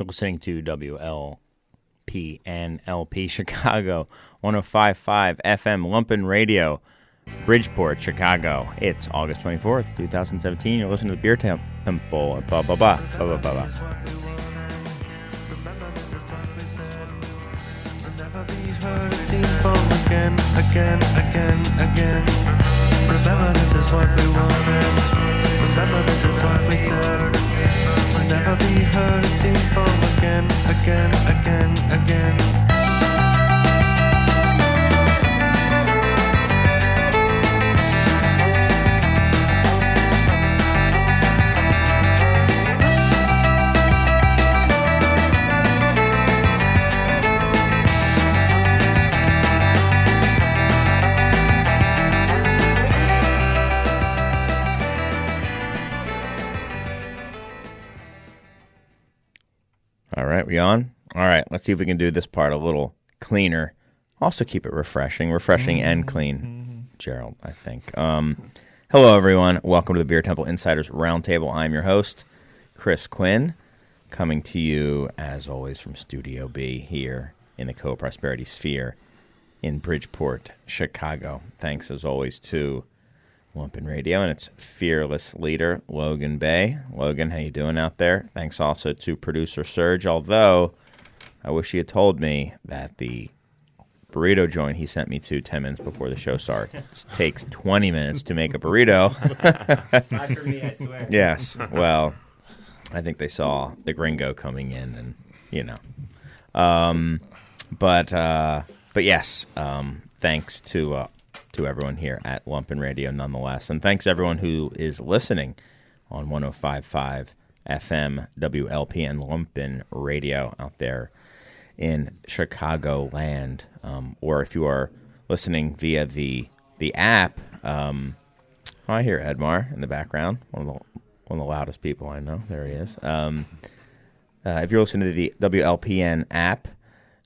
You're listening to WLPNLP Chicago, 105.5 FM Lumpen Radio, Bridgeport, Chicago. It's August 24th, 2017. You're listening to the Beer Temple. Blah, blah, blah, blah, blah, blah. Again. Remember, this is what we wanted. Remember, this is what we said. To never be heard, seen from again. All right, we on? All right, let's see if we can do this part a little cleaner. Also keep it refreshing and clean, Gerald, I think. Hello, everyone. Welcome to the Beer Temple Insiders Roundtable. I'm your host, Chris Quinn, coming to you, as always, from Studio B here in the Co-Prosperity Sphere in Bridgeport, Chicago. Thanks, as always, to Lumpen Radio and its fearless leader, Logan Bay. Logan, how you doing out there? Thanks also to producer Serge, although I wish he had told me that the burrito joint he sent me to 10 minutes before the show starts takes 20 minutes to make a burrito. It's 5 for me, I swear. Yes, well, I think they saw the gringo coming in and, you know. But yes, thanks to everyone here at Lumpen Radio nonetheless. And thanks everyone who is listening on 105.5 FM WLPN Lumpen Radio out there in Chicagoland. Or if you are listening via the app, I hear Edmar in the background, one of the loudest people I know. There he is. If you're listening to the WLPN app,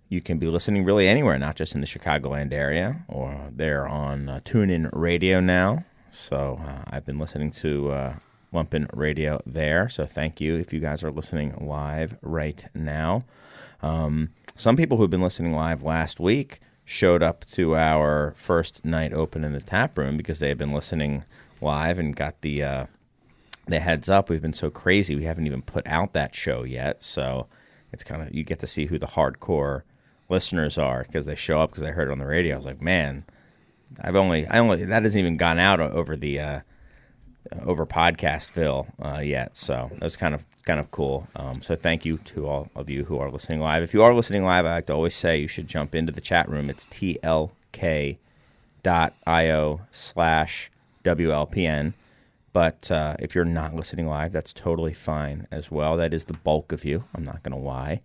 you can be listening really anywhere, not just in the Chicagoland area, or they're on TuneIn Radio now. So I've been listening to Lumpen Radio there, so thank you if you guys are listening live right now. Some people who've been listening live last week showed up to our first night open in the tap room because they had been listening live and got the heads up. We've been so crazy, we haven't even put out that show yet, so it's kind of, you get to see who the hardcore listeners are because they show up because I heard it on the radio. I was like, man, I only that hasn't even gone out over the over Podcastville yet. So that was kind of cool. So thank you to all of you who are listening live. If you are listening live, I like to always say you should jump into the chat room. It's tlk.io/WLPN. But if you're not listening live, that's totally fine as well. That is the bulk of you. I'm not going to lie.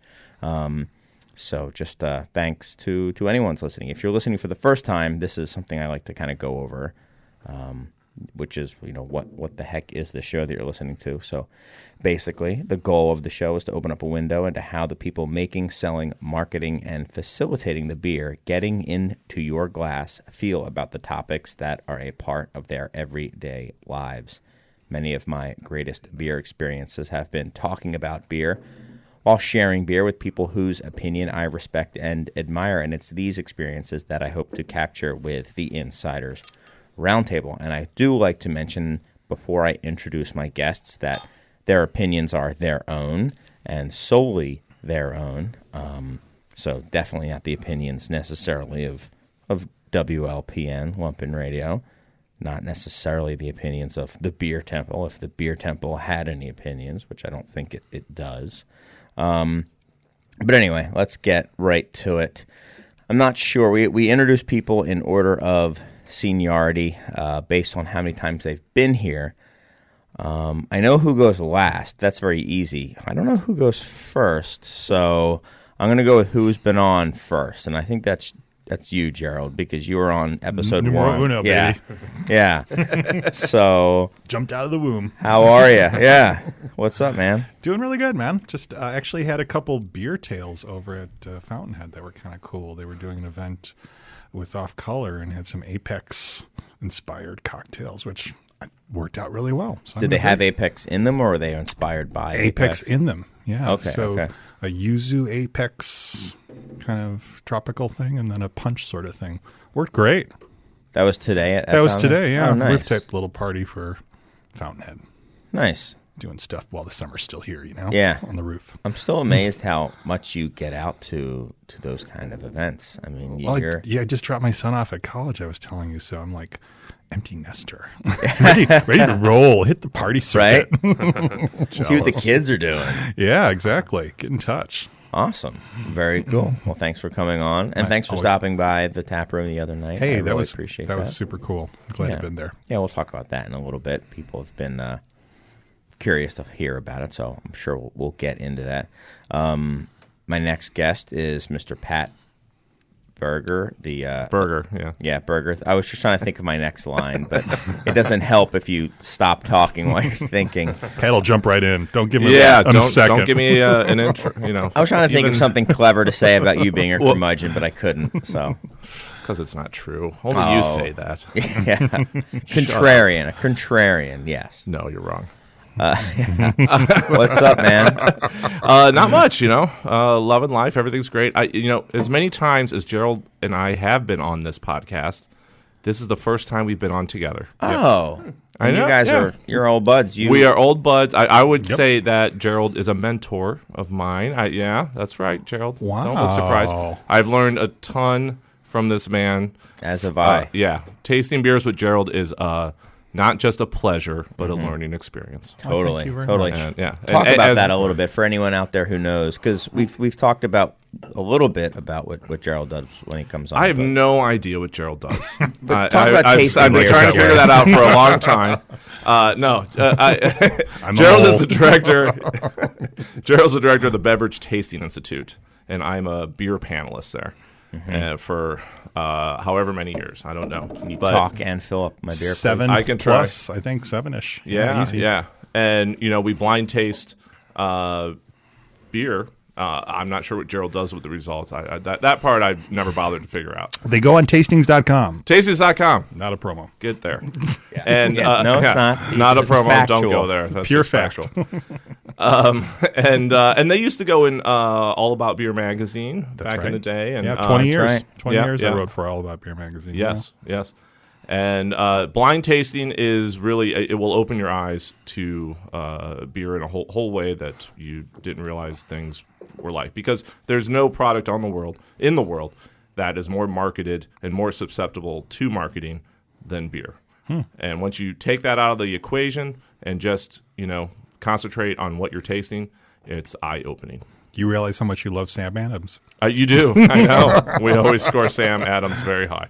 So just thanks to anyone who's listening. If you're listening for the first time, this is something I like to kind of go over, which is, you know, what the heck is the show that you're listening to. So basically, the goal of the show is to open up a window into how the people making, selling, marketing, and facilitating the beer getting into your glass feel about the topics that are a part of their everyday lives. Many of my greatest beer experiences have been talking about beer while sharing beer with people whose opinion I respect and admire, and it's these experiences that I hope to capture with the Insiders Roundtable. And I do like to mention before I introduce my guests that their opinions are their own and solely their own. So definitely not the opinions necessarily of WLPN, Lumpen Radio, not necessarily the opinions of the Beer Temple, if the Beer Temple had any opinions, which I don't think it does. But anyway, let's get right to it. I'm not sure. We introduce people in order of seniority based on how many times they've been here. I know who goes last. That's very easy. I don't know who goes first, so I'm going to go with who's been on first, and I think that's you, Gerald, because you were on episode Numero 1. uno, yeah. baby. Yeah. So Jumped out of the womb. how are you? Yeah. What's up, man? Doing really good, man. Just actually had a couple beer tales over at Fountainhead that were kind of cool. They were doing an event with Off Color and had some Apex-inspired cocktails, which Worked out really well. So Did they have Apex in them, or were they inspired by Apex in them? Yeah. Okay, So okay. a yuzu Apex kind of tropical thing, and then a punch sort of thing. Worked great. That was today? That was today, yeah. Oh, nice. Roof-type little party for Fountainhead. Nice. Doing stuff while the summer's still here, Yeah. on the roof. I'm still amazed how much you get out to those kind of events. I mean, you're... I just dropped my son off at college, I was telling you, so I'm like empty nester. ready to roll, hit the party circuit. Right? See what the kids are doing. Yeah, exactly. Get in touch. Awesome. Very cool. Well, thanks for coming on, and thanks for stopping by the tap room the other night. Hey, I that really was appreciate that was super cool. I'm glad you've been there. Yeah, we'll talk about that in a little bit. People have been curious to hear about it, so I'm sure we'll get into that. My next guest is Mr. Pat Berger. Burger, yeah. Yeah, Berger. I was just trying to think of my next line, but it doesn't help if you stop talking while you're thinking. Pat'll jump right in. Don't give me Yeah, a second. don't give me an intro. I was trying to think of something clever to say about you being a curmudgeon, but I couldn't. So It's because it's not true. Only you say that. yeah, contrarian, a contrarian. Yes. No, you're wrong. What's up, man? Not much, love and life, everything's great. As many times as Gerald and I have been on this podcast, this is the first time we've been on together. Oh, I and know, you guys yeah. you're old buds. We are old buds. I would say that Gerald is a mentor of mine. Yeah, that's right, Gerald. Wow. Don't look surprised. I've learned a ton from this man. As have I. Yeah, tasting beers with Gerald is not just a pleasure, but a learning experience. Totally, you very totally. And, yeah, Talk and about as- that a little bit for anyone out there who knows, because we've talked about a little bit about what Gerald does when he comes on. I have but- no idea what Gerald does. talk about tasting I've been beers trying to that figure way. that out for a long time. Gerald is the director. Gerald's the director of the Beverage Tasting Institute, and I'm a beer panelist there for however many years. I don't know. You But talk and fill up my beer. 7 I can try. plus, I think 7-ish. Yeah, easy. yeah. And, we blind taste beer. I'm not sure what Gerald does with the results. That part I've never bothered to figure out. They go on tastings.com. Tastings.com. Not a promo. Get there. And Yeah, no, it's not. Not a It's promo. factual. Don't go there. That's Pure just factual. And they used to go in All About Beer magazine back in right. the day. And, Yeah, 20 years. right. 20 Yeah, years yeah. I wrote for All About Beer magazine. Yes, yes. And blind tasting is really, it will open your eyes to beer in a whole way that you didn't realize things were like. Because there's no product in the world that is more marketed and more susceptible to marketing than beer. And once you take that out of the equation and just, concentrate on what you're tasting, it's eye-opening. You realize how much you love Sam Adams. You do. I know. We always score Sam Adams very high.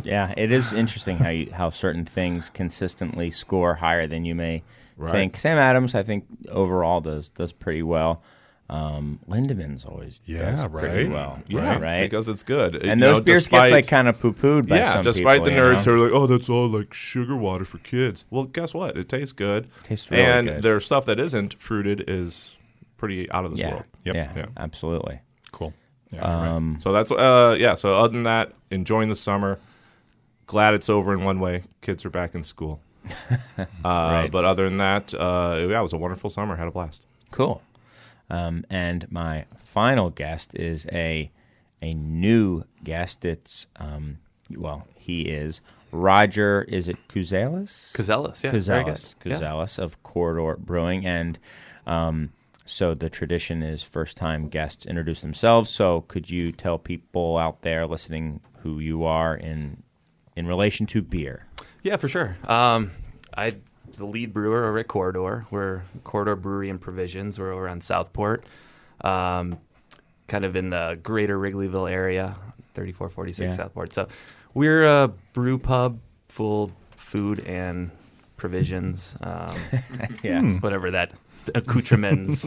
Yeah, it is interesting how certain things consistently score higher than you may think. Sam Adams, I think, overall does pretty well. Lindemann's always does pretty right. well. Yeah, right. because it's good. And those beers get kind of poo-pooed by some despite people. the nerds who are like, oh, that's all like sugar water for kids. Well, guess what? It tastes good. Tastes really and good. their stuff that isn't fruited is pretty out of this world. Yep. Yeah, Yeah. absolutely. Cool. Yeah, right. So that's So other than that, enjoying the summer. Glad it's over in one way. Kids are back in school. But other than that, it was a wonderful summer. Had a blast. Cool. And my final guest is a new guest. It's he is Roger. Is it Kuzelis? Kuzelis, yeah. Very good. Kuzelis of Corridor Brewing, and so the tradition is first-time guests introduce themselves. So could you tell people out there listening who you are in relation to beer? Yeah, for sure. The lead brewer over at Corridor. We're Corridor Brewery and Provisions. We're over on Southport, kind of in the greater Wrigleyville area, 3446 Southport. So we're a brew pub, full food and provisions, whatever that, accoutrements,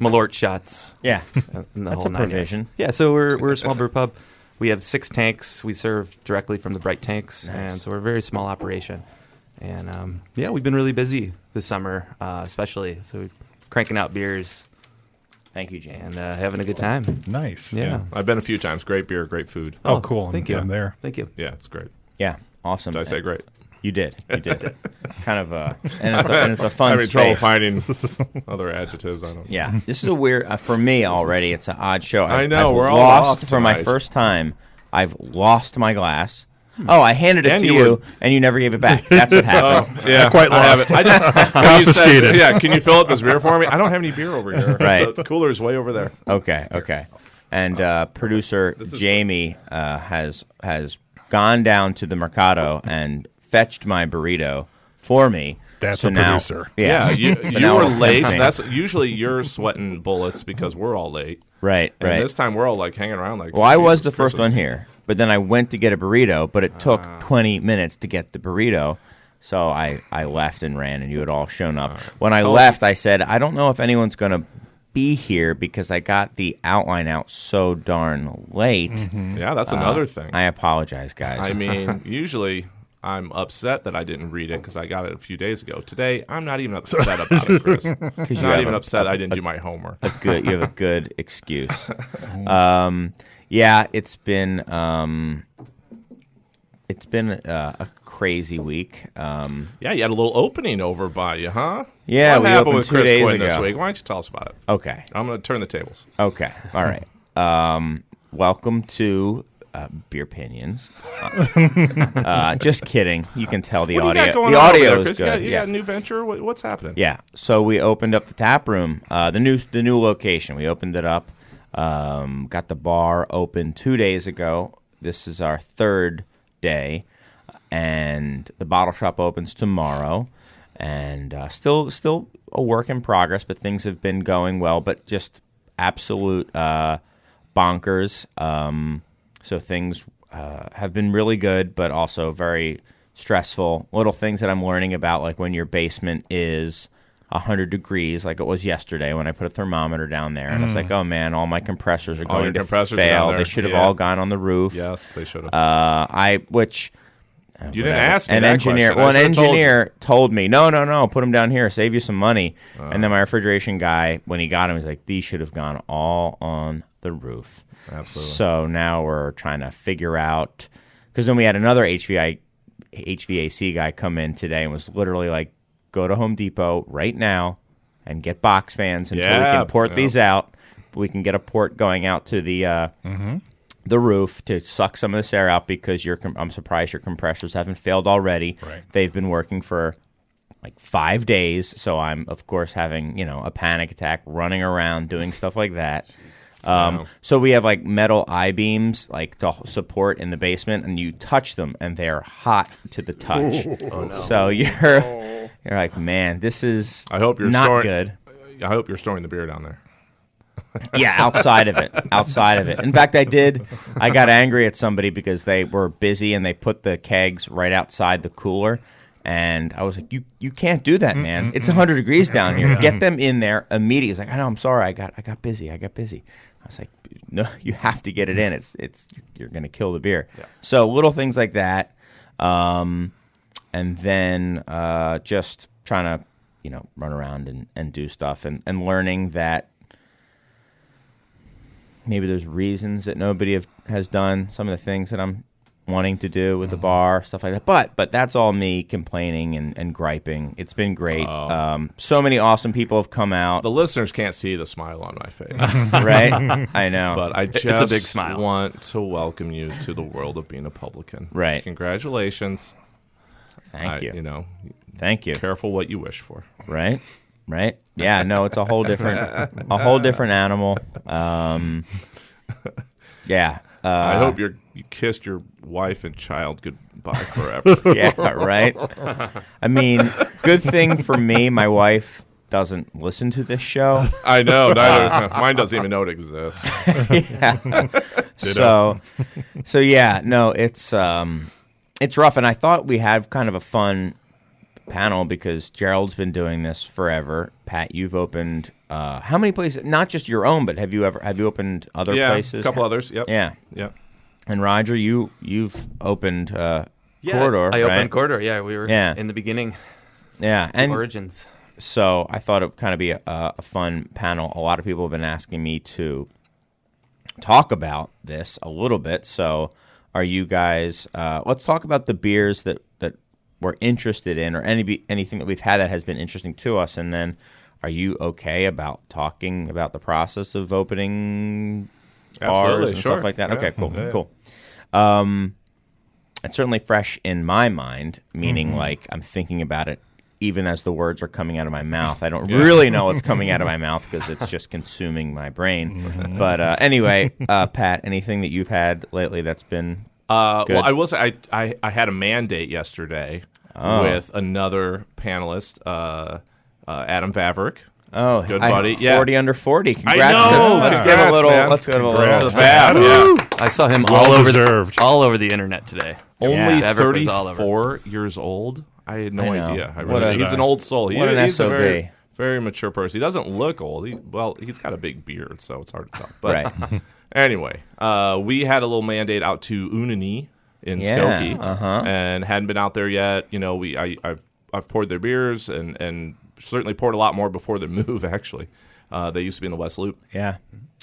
Malort shots. Yeah, and the that's whole a provision. Yeah, so we're a small brew pub. We have 6 tanks. We serve directly from the bright tanks, and so we're a very small operation. And we've been really busy this summer, especially. So we're cranking out beers. Thank you, Jane. And having a good time. Nice. Yeah. I've been a few times. Great beer, great food. Oh, cool. Thank you. I'm there. Thank you. Yeah, it's great. Yeah, awesome. Did I say great? You did. Kind of and it's a fun having trouble space. finding other adjectives. I don't. Yeah, this is a weird for me already. It's an odd show. I know, I've we're all lost off for my tonight. first time. I've lost my glass. Oh, I handed it And to you you, were- and you never gave it back. That's what happened. Yeah, quite I have lost. it. I didn't- when you said- Confiscated. Yeah, can you fill up this beer for me? I don't have any beer over here. Right. The cooler's way over there. Okay. And producer is Jamie has gone down to the Mercado and fetched my burrito for me. That's So a now- producer. Yeah, you now were we're late. tempting. That's usually you're sweating bullets because we're all late. Right. And this time we're all like hanging around like. Well, I was the Jesus first one Christmas. here, but then I went to get a burrito, but it took 20 minutes to get the burrito. So I left and ran, and you had all shown up. When I Tell left, I said, I don't know if anyone's going to be here because I got the outline out so darn late. Yeah, that's another thing. I apologize, guys. I mean, usually I'm upset that I didn't read it because I got it a few days ago. Today, I'm not even upset about it, Chris. you Not have even a- upset I didn't do my homework. You have a good excuse. Yeah, it's been a crazy week. Yeah, you had a little opening over by you, huh? Yeah, what we happened opened with 2 Chris days Quinn this ago. week? Why don't you tell us about it? Okay. I'm going to turn the tables. Okay. All right. Welcome to Beer Pinions. Just kidding. You can tell the What do you audio. got going The on over audio there, is Chris? good. You yeah. got a new venture? What's happening? Yeah. So we opened up the tap room, the new location. We opened it up. Got the bar open 2 days ago. This is our third day, and the bottle shop opens tomorrow. And still a work in progress, but things have been going well. But just absolute bonkers. So things have been really good, but also very stressful. Little things that I'm learning about, like when your basement is 100 degrees, like it was yesterday when I put a thermometer down there, and I was like, "Oh man, all my compressors are All your going to compressors are down fail. there. They should have Yeah. all gone on the roof." Yes, they should have. You didn't Whatever. ask me An that engineer. question. I Well, an should've told you. engineer told me, no, put them down here, save you some money. And then my refrigeration guy, when he got him, he's like, these should have gone all on the roof. Absolutely. So now we're trying to figure out, because then we had another HVAC guy come in today and was literally like, go to Home Depot right now and get box fans until we Yeah, can port yeah. these out. We can get a port going out to the roof to suck some of this air out, because I'm surprised your compressors haven't failed already. Right. They've been working for like 5 days, so I'm of course having a panic attack, running around doing stuff like that. Wow. So we have like metal I-beams like to support in the basement, and you touch them and they're hot to the touch. So you're like, man, this is I hope you're not storing, good. I hope you're storing the beer down there. Yeah, outside of it. In fact, I got angry at somebody because they were busy and they put the kegs right outside the cooler. And I was like, you can't do that, man. It's 100 degrees down here. Get them in there immediately. He's like, I know, I'm sorry. I got busy. I was like, no, you have to get it in. It's you're going to kill the beer. Yeah. So little things like that. And then just trying to, run around and do stuff and learning that maybe there's reasons that nobody has done some of the things that I'm wanting to do with the bar, stuff like that. But that's all me complaining and griping. It's been great. So many awesome people have come out, The listeners can't see the smile on my face, right? I know. but I just It's a big smile. want to welcome you to the world of being a publican. Right. Congratulations. Thank you. Thank you. Careful what you wish for. Right? Yeah, no, it's a whole different animal. Yeah. I hope you kissed your wife and child goodbye forever. Yeah, right. I mean, good thing for me, my wife doesn't listen to this show. I know. Mine doesn't even know it exists. Yeah. So yeah, no, it's rough, and I thought we had kind of a fun panel because Gerald's been doing this forever. Pat, you've opened how many places? Not just your own, but have you opened other Yeah, places? a couple others. Yep. Yeah. Yep. And Roger, you've opened Corridor. I opened right? Corridor. Yeah, we were in the beginning. Yeah, and Origins. so I thought it would kind of be a fun panel. A lot of people have been asking me to talk about this a little bit. So are you guys let's talk about the beers that we're interested in, or anything that we've had that has been interesting to us. And then, are you okay about talking about the process of opening bars Absolutely, and sure. stuff like that? Yeah. Okay, cool, Yeah. cool. It's certainly fresh in my mind, meaning like I'm thinking about it even as the words are coming out of my mouth. I don't really know what's coming out of my mouth because it's just consuming my brain. But anyway, Pat, anything that you've had lately that's been good? Well, I will say I had a mandate yesterday with another panelist, Adam Vavrick. Oh, good buddy. 40 under 40. Congrats. I know. Let's give a little. Man. Let's give a little. Congrats. Vav, yeah. I saw him Well deserved. all over the internet today. Only Vavrick was all over. 34 years old. I had no I know. idea. What a- He's an old soul. what an He's a SOB. very, very mature person. He doesn't look old. He's got a big beard, so it's hard to tell. But Right. anyway, we had a little mandate out to Unani in Skokie, and hadn't been out there yet. You know, I've poured their beers and certainly poured a lot more before their move. Actually, they used to be in the West Loop, Yeah.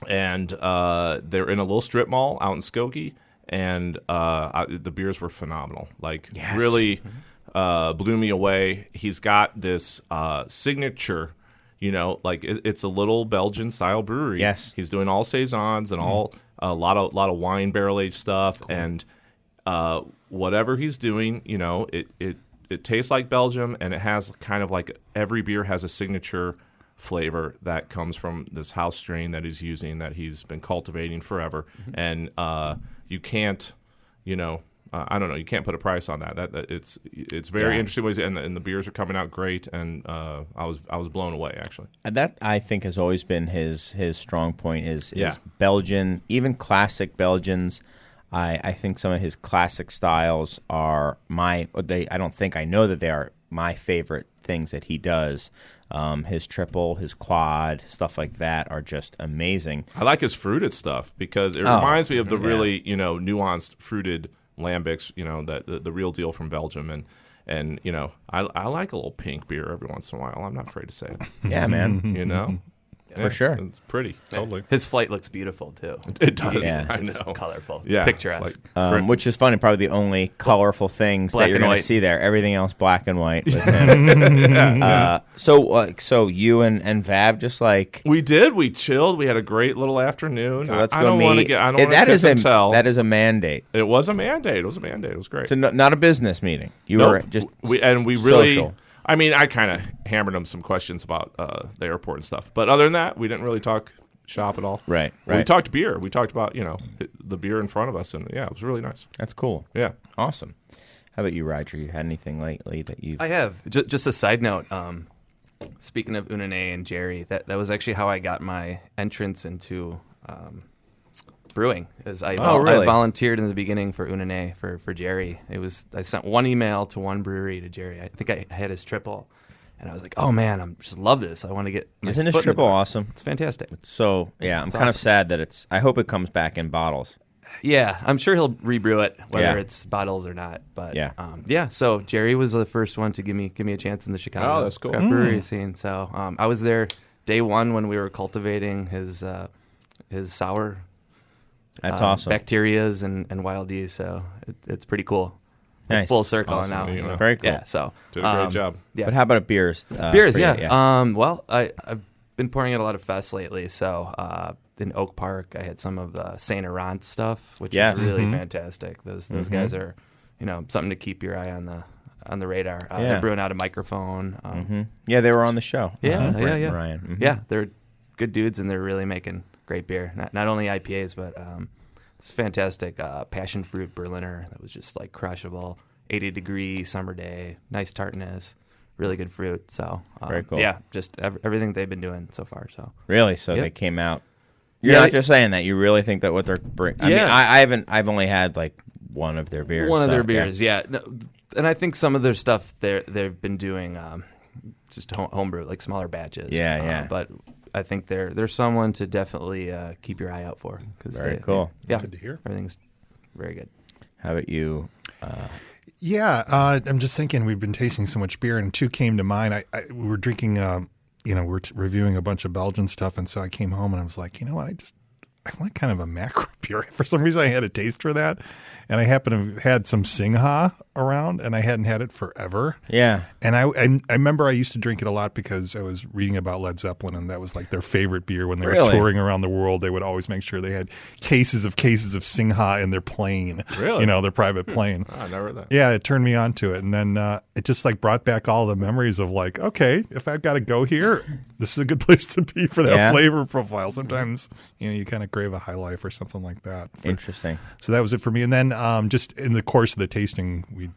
and they're in a little strip mall out in Skokie, and the beers were phenomenal. Like really blew me away. He's got this signature. You know, like it's a little Belgian style brewery. Yes. He's doing all saisons and a lot of wine barrel aged stuff, and whatever he's doing, you know, it tastes like Belgium, and it has kind of like every beer has a signature flavor that comes from this house strain that he's using, that he's been cultivating forever, and you can't, you know. I don't know. You can't put a price on that. That it's very interesting ways, and the beers are coming out great. And I was blown away actually. And that I think has always been his strong point is Belgian, even classic Belgians. I think some of his classic styles are I know that they are my favorite things that he does. His triple, his quad, stuff like that are just amazing. I like his fruited stuff because it reminds me of the really nuanced fruited lambics, that the real deal from Belgium, and I like a little pink beer every once in a while. I'm not afraid to say it. Yeah, man. For sure. It's pretty. Totally. His flight looks beautiful too. It does. Yeah. I It's just know. colorful. It's Yeah, picturesque. it's like- Which is funny, probably the only colorful things Black that you're and going to white. see there. Everything else black and white. With him. So you and Vav just like We did. We chilled. We had a great little afternoon. so let's I go don't meet. want to get. I don't want That to is kiss and tell. that is a mandate. It was a mandate. It was a mandate. It was great. So not a business meeting. You Nope. were just we really. social. I mean, I kind of hammered him some questions about the airport and stuff, but other than that, we didn't really talk shop at all. Right. We talked beer. We talked about the beer in front of us, and yeah, it was really nice. That's cool. Yeah. Awesome. How about you, Roger? You had anything lately that you? I have. Just a side note. Speaking of Unane and Jerry, that was actually how I got my entrance into brewing. I volunteered in the beginning for Unane for Jerry. I sent one email to one brewery to Jerry. I think I had his triple, and I was like, oh man, I just love this. I want to get. My Isn't this foot in the triple door. awesome? It's fantastic. So yeah, I'm It's kind of awesome. sad that I hope it comes back in bottles. Yeah, I'm sure he'll rebrew it, whether Yeah. it's bottles or not. But Yeah. So Jerry was the first one to give me a chance in the Chicago Oh, that's cool. craft brewery scene. So I was there day one when we were cultivating his sour That's awesome. bacterias and wild yeast. So it's pretty cool. Nice. Full circle Awesome. now. Yeah. Very cool. Yeah. So Did a great job. Yeah. But how about beers? Beers, for you? yeah. Well, I've been pouring at a lot of fests lately. So in Oak Park, I had some of the Saint Laurent stuff, which Yes. is really fantastic. Those guys are, something to keep your eye on the radar. Yeah. They're brewing out a microphone. Yeah, they were on the show. Yeah, Brent yeah, and yeah. Ryan. Mhm. Yeah, they're good dudes, and they're really making great beer. Not only IPAs, but it's fantastic passion fruit Berliner that was just like crushable. 80-degree summer day, nice tartness, really good fruit. So Very cool. Yeah, just everything they've been doing so far. So Really? So Yep. they came out. You're Yeah, not just saying that. You really think that what they're bringing? I mean, Yeah. I've only had like one of their beers. one of so, their beers, yeah. No, and I think some of their stuff they've been doing just homebrew, like smaller batches. Yeah, yeah. But I think they're someone to definitely keep your eye out for. Very cool. Yeah, Good to hear. everything's very good. How about you? Yeah, I'm just thinking we've been tasting so much beer, and two came to mind. We were drinking, we're reviewing a bunch of Belgian stuff, and so I came home and I was like, you know what, I want kind of a macro beer. For some reason, I had a taste for that, and I happened to have had some Singha around, and I hadn't had it forever. Yeah. And I remember I used to drink it a lot because I was reading about Led Zeppelin, and that was like their favorite beer when they were touring around the world. They would always make sure they had cases of Singha in their plane. Really? Their private plane. I never heard that. Yeah, it turned me on to it. And then it just like brought back all the memories of like, okay, if I've got to go here, this is a good place to be for that flavor profile. Sometimes, you kind of crave a High Life or something like that. Interesting. So that was it for me. And then just in the course of the tasting, we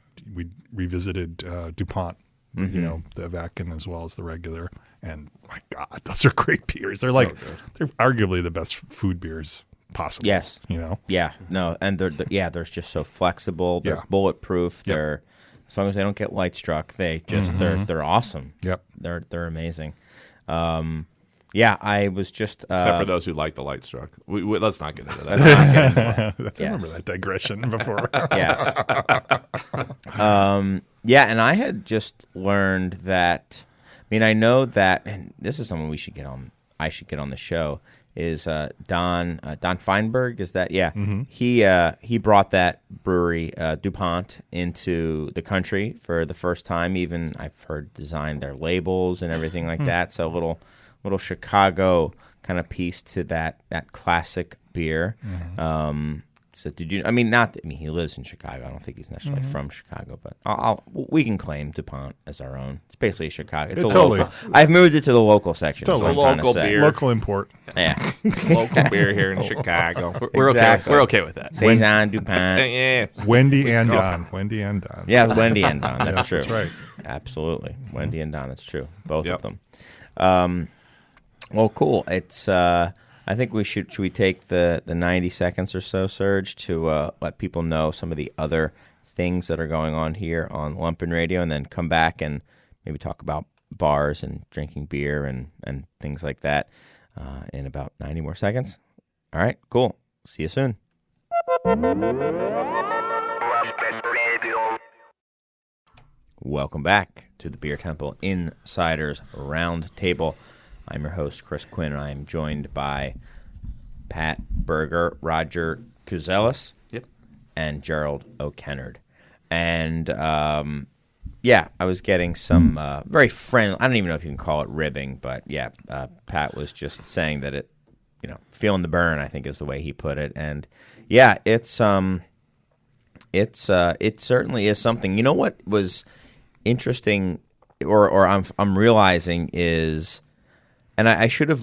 revisited DuPont, the Vakin as well as the regular. And my God, those are great beers. They're they're arguably the best food beers possible. Yes. Yeah. No, and they're just so flexible. They're bulletproof. Yep. They're as long as they don't get light struck, they just they're awesome. Yep. They're amazing. I was just Except for those who like the light struck. Let's not get into that. I remember that digression before. Yes. And I had just learned that. I mean, I know that, and this is someone we should get on. I should get on the show. Is Don Feinberg? Is that He brought that brewery DuPont into the country for the first time. Even I've heard designed their labels and everything like that. So a little Chicago kind of piece to that classic beer. So did you? I mean, he lives in Chicago. I don't think he's necessarily from Chicago, but we can claim DuPont as our own. It's basically a Chicago. It's a totally. local. I've moved it to the local section. Totally. Is what I'm trying to Local say. beer. Local import. Yeah, Local beer here in Chicago. We're Exactly. okay. We're okay with that. Saison, DuPont. Yeah. Wendy and Don. Wendy and Don. Yeah, Wendy and Don. That's Yes, true. that's right. Absolutely, Wendy and Don. That's true. Both Yep. of them. Well, cool. It's. I think we should we take the 90 seconds or so, Serge, to let people know some of the other things that are going on here on Lumpen Radio, and then come back and maybe talk about bars and drinking beer and things like that in about 90 more seconds. All right, cool. See you soon. Welcome back to the Beer Temple Insiders Roundtable. I'm your host, Chris Quinn, and I am joined by Pat Berger, Roger Kuzelis, and Gerald O'Kennard. And, I was getting some very friendly, I don't even know if you can call it ribbing, but Pat was just saying that it, feeling the burn, I think is the way he put it. And, it certainly is something. You know what was interesting, or I'm realizing is... And I should have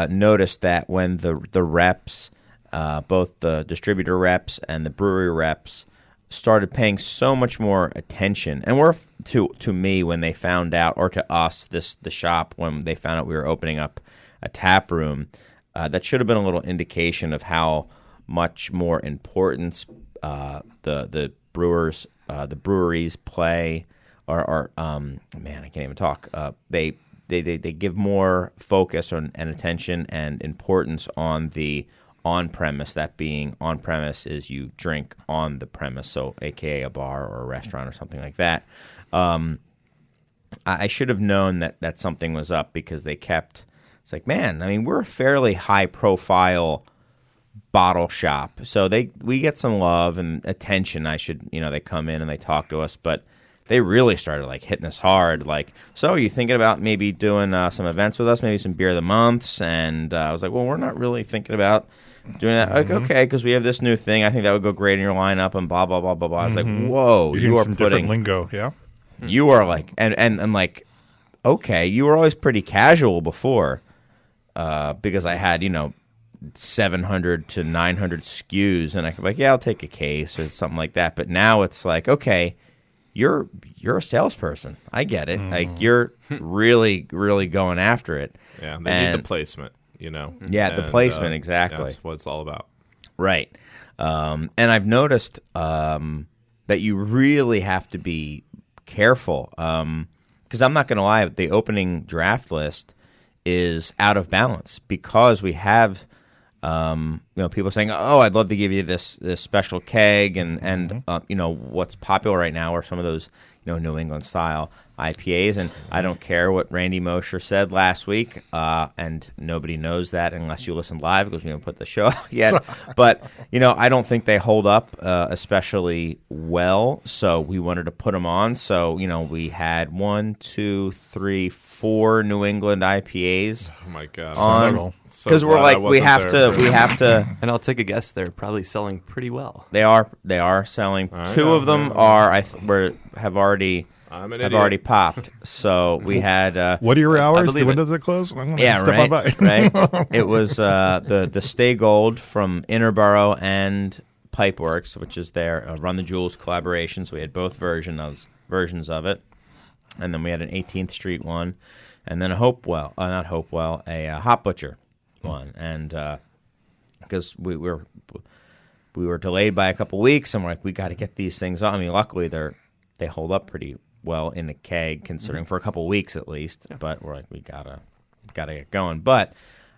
noticed that when the reps, both the distributor reps and the brewery reps, started paying so much more attention, and were to me when they found out, or to us, the shop, when they found out we were opening up a tap room, that should have been a little indication of how much more importance the breweries play, or man, I can't even talk. They give more focus and attention and importance on the on-premise. That being on-premise is you drink on the premise, so AKA a bar or a restaurant or something like that. I should have known that something was up, because they kept – it's like, man, I mean, we're a fairly high-profile bottle shop. So we get some love and attention. They come in and they talk to us, but – they really started hitting us hard. So are you thinking about maybe doing some events with us, maybe some beer of the months? And I was like, well, we're not really thinking about doing that. Like, okay, because we have this new thing. I think that would go great in your lineup, and blah blah blah blah blah. I was like, whoa, you are some different lingo, yeah. You are okay. You were always pretty casual before, because I had 700 to 900 SKUs, and I could be like, I'll take a case or something like that. But now it's like, okay. You're a salesperson. I get it. You're really, really going after it. Yeah, they need the placement, Yeah, the placement, exactly. That's what it's all about. Right. And I've noticed that you really have to be careful, because I'm not going to lie, the opening draft list is out of balance, because we have people saying, "Oh, I'd love to give you this special keg," and what's popular right now are some of those New England style IPAs, and I don't care what Randy Mosher said last week, and nobody knows that unless you listen live because we haven't put the show out yet. But I don't think they hold up especially well, so we wanted to put them on. So we had 1, 2, 3, 4 New England IPAs. Oh my god! On So because we're glad I like we wasn't have there. to. And I'll take a guess, they're probably selling pretty well. They are selling. I 2 know, of them are have already. I'm an Have idiot. already popped. So we had What are your hours? believe When it. does it close? I'm gonna yeah, step on right, by. right. It was the Stay Gold from Interborough and Pipeworks, which is their Run the Jewels collaboration. So we had both versions of it, and then we had an 18th Street one, and then a not Hopewell, a Hop Butcher one, and because we were delayed by a couple weeks, and we're like, we got to get these things on. I mean, luckily they hold up pretty well in the keg, considering for a couple weeks at least. Yeah. But we're like, we gotta get going. But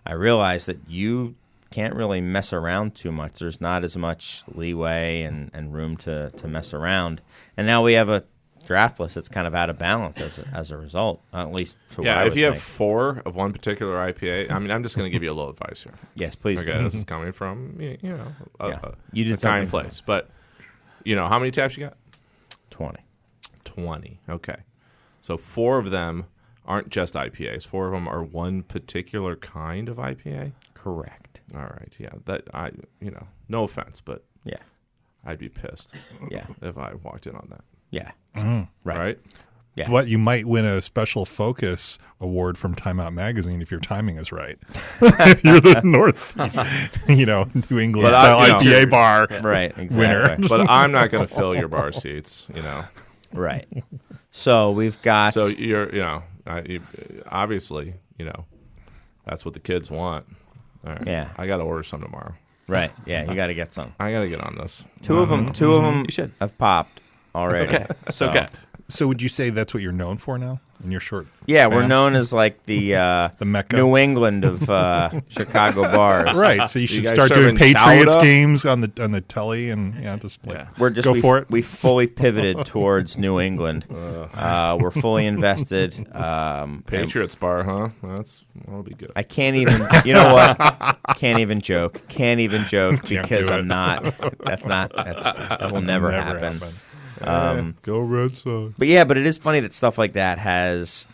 I realized that you can't really mess around too much. There's not as much leeway and room to mess around. And now we have a draft list that's kind of out of balance as a result, at least for what I if would you have think. 4 of one particular IPA, I mean, I'm just going to give you a little advice here. Yes, please. Okay, this is coming from You did a kind something. place, but how many taps you got? 20. 20. Okay, so 4 of them aren't just IPAs. 4 of them are one particular kind of IPA. Correct. All right, yeah. That no offense, but Yeah. I'd be pissed Yeah. if I walked in on that. Yeah. Right? Yeah. But you might win a special focus award from Time Out Magazine if your timing is right. If you're the Northeast, New England But style I- IPA bar. Right. Exactly. Winner. But I'm not going to fill your bar seats. Right. So we've got. So obviously, that's what the kids want. All right. Yeah. I got to order some tomorrow. Right. Yeah. You got to get some. I got to get on this. Two of them You should. have popped already. Okay. It's okay. So would you say that's what you're known for now in your short? Yeah, we're span? known as like the Mecca. New England of Chicago bars. Right. So you should guys start doing serving Patriots chowder? games on the telly and just like We're go for it. We fully pivoted towards New England. We're fully invested. And Patriots bar, huh? That'll be good. I can't even. You know what? Can't even joke. Can't even joke because do it. I'm not. That will never happen. Go Red Sox. But yeah, it is funny that stuff like that has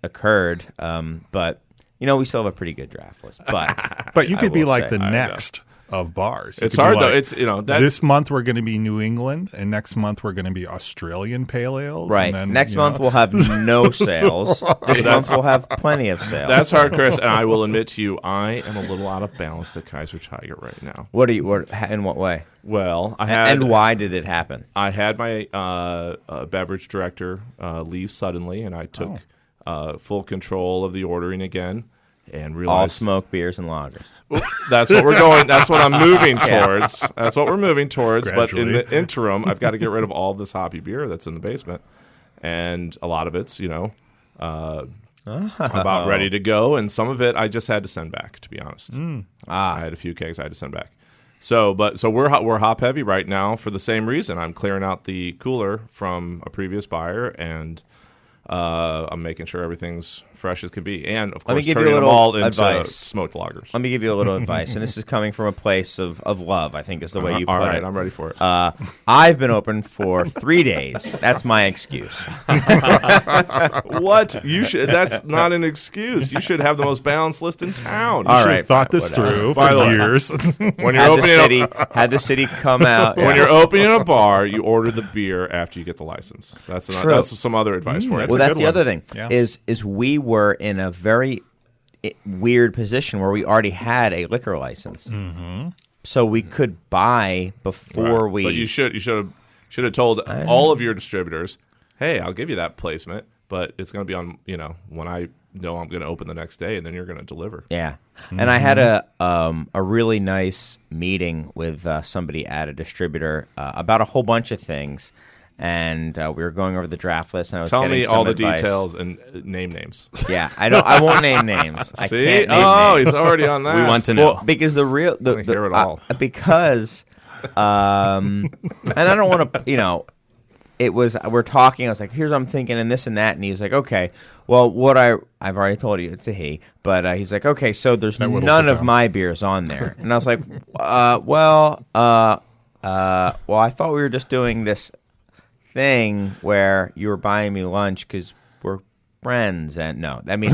occurred. But we still have a pretty good draft list. But But you could be will like say. the next of bars. You It's could be hard though. like, It's that's this month we're going to be New England, and next month we're going to be Australian pale ales. right. And then, Next month we'll have no sales. This month we'll have plenty of sales. that's hard, Chris. And I will admit to you, I am a little out of balance at Kaiser Tiger right now. What in what way? Well, I had And why did it happen? I had my beverage director leave suddenly, and I took full control of the ordering again, and All realized smoke beers and lagers. that's what we're going. That's what I'm moving towards. That's what we're moving towards. But in Gradually. the interim, I've got to get rid of all this hoppy beer that's in the basement, and a lot of it's about ready to go, and some of it I just had to send back. To be honest, I had a few kegs I had to send back. So we're hop heavy right now for the same reason. I'm clearing out the cooler from a previous buyer, and I'm making sure everything's fresh as can be, and of Let me course give you turning a them little all into advice. smoked lagers. Let me give you a little advice, and this is coming from a place of love, I think is the way you put all right, it. I'm ready for it. I've been open for 3 days. That's my excuse. What you should? That's not an excuse. You should have the most balanced list in town. All should right, have thought this whatever. through By the for way- years. When you're opening Had the city come out. when you're opening a bar, you order the beer after you get the license. That's True. that's some other advice for you. that's Well, a that's good the one. other thing. Yeah. Is we were in a very weird position where we already had a liquor license, so we could buy before Right. we. But you should have told all of your distributors, hey, I'll give you that placement, but it's going to be on when I know I'm going to open the next day, and then you're going to deliver. Yeah, and I had a really nice meeting with somebody at a distributor about a whole bunch of things, and we were going over the draft list, and I was Tell getting me some all the advice. details and name names. Yeah, I won't name names. I See? can't name Oh, names. he's already on that. We want to know. Well, because the real wanna hear it all. because and I don't want to, it was we're talking. I was like, here's what I'm thinking, and this and that, and he was like, okay, well, I've already told you it's a he, but he's like, okay, so there's whittles none it of down. my beers on there, and I was like, well, I thought we were just doing this thing where you were buying me lunch because we're friends, and no, I mean,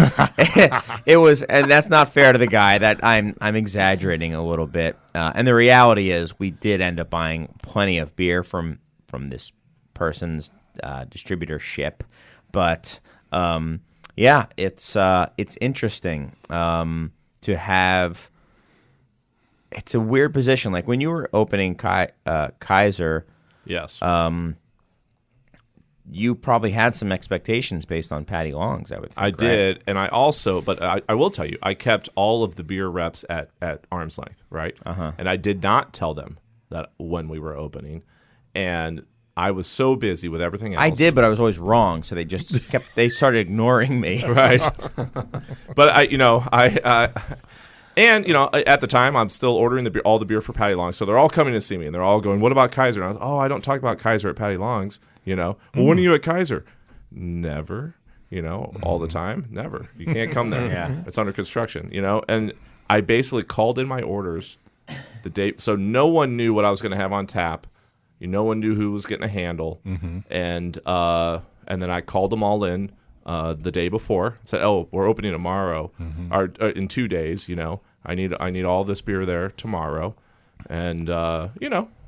it was, and that's not fair to the guy. That I'm exaggerating a little bit, and the reality is we did end up buying plenty of beer from this person's distributorship, but yeah, it's interesting to have. It's a weird position. Like when you were opening Kaiser, Yes. you probably had some expectations based on Patty Long's, I would think. I right? did, and I also, but I will tell you, I kept all of the beer reps at arm's length, right? And I did not tell them that when we were opening, and I was so busy with everything else. I did, but I was always wrong, so they just they started ignoring me. right? But and at the time, I'm still ordering all the beer for Patty Long's, so they're all coming to see me, and they're all going, "What about Kaiser?" And I was, "Oh, I don't talk about Kaiser at Patty Long's." Well, when are you at Kaiser? Never. All the time, never. You can't come there. Yeah. It's under construction. And I basically called in my orders the day, so no one knew what I was going to have on tap. No one knew who was getting a handle, and then I called them all in the day before. Said, "Oh, we're opening tomorrow, or in 2 days. I need all this beer there tomorrow," and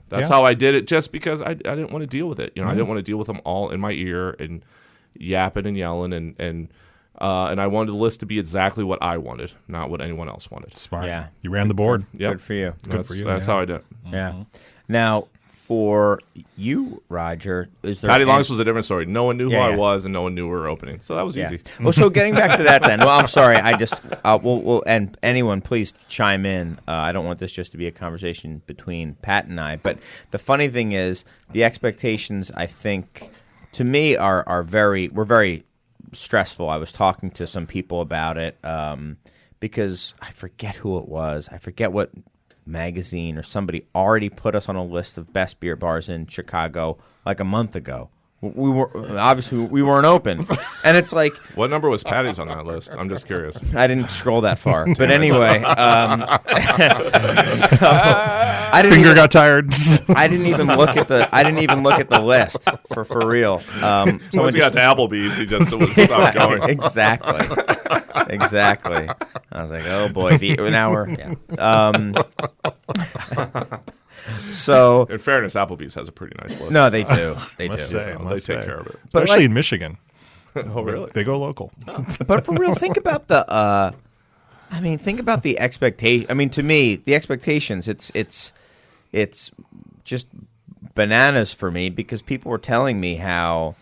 that's how I did it. Just because I didn't want to deal with it. I didn't want to deal with them all in my ear and yapping and yelling, and I wanted the list to be exactly what I wanted, not what anyone else wanted. Smart. Yeah. You ran the board. Yep. Good for you. Good for you, That's yeah. how I did it. Yeah. Now, for you, Roger, is there Patty any- Long's was a different story. No one knew who Yeah, I yeah. was, and no one knew we were opening. So that was Yeah. easy. Well, so getting back to that then. Well, I'm sorry. I just we'll and anyone please chime in. I don't want this just to be a conversation between Pat and I. But the funny thing is, the expectations, I think, to me are very stressful. I was talking to some people about it because I forget who it was. I forget what magazine or somebody already put us on a list of best beer bars in Chicago like a month ago. We weren't open, and it's like What number was Patty's on that list? I'm just curious. I didn't scroll that far, but anyway, so I didn't Finger even, got tired. I didn't even look at the list for real. Once he got to Applebee's, he just stopped going. Exactly. I was like, oh boy, now we're So In fairness, Applebee's has a pretty nice list. no, they do. They Must do. say, They must take say. care of it. But Especially like- in Michigan. Oh, really? They go local. But for real, think about the. Think about the expectation. I mean, to me, the expectations. It's just bananas for me because people were telling me how,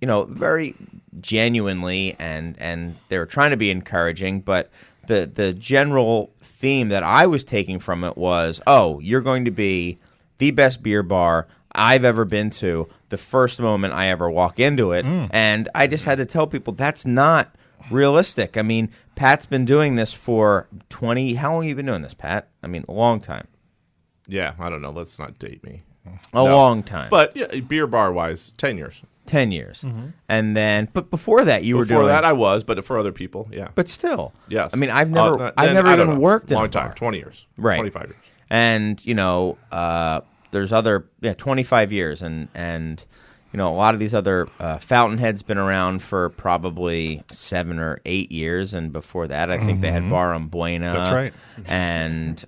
very genuinely and they were trying to be encouraging, but the general theme that I was taking from it was, oh, you're going to be the best beer bar I've ever been to the first moment I ever walk into it. And I just had to tell people that's not realistic. I mean, Pat's been doing this for 20 – how long have you been doing this, Pat? I mean, a long time. Yeah, I don't know. Let's not date me. A long time. But yeah, beer bar wise, 10 years. 10 years. And then – but before that, you were Before doing – that, I was, but for other people, yeah. But still. Yes. I mean, I've never Then, I've never I don't even know. worked in long a time, bar. 20 years. Right. 25 years. And, there's other 25 years and a lot of these other Fountainhead's been around for probably 7 or 8 years, and before that I think they had Bar on Buena. That's right. And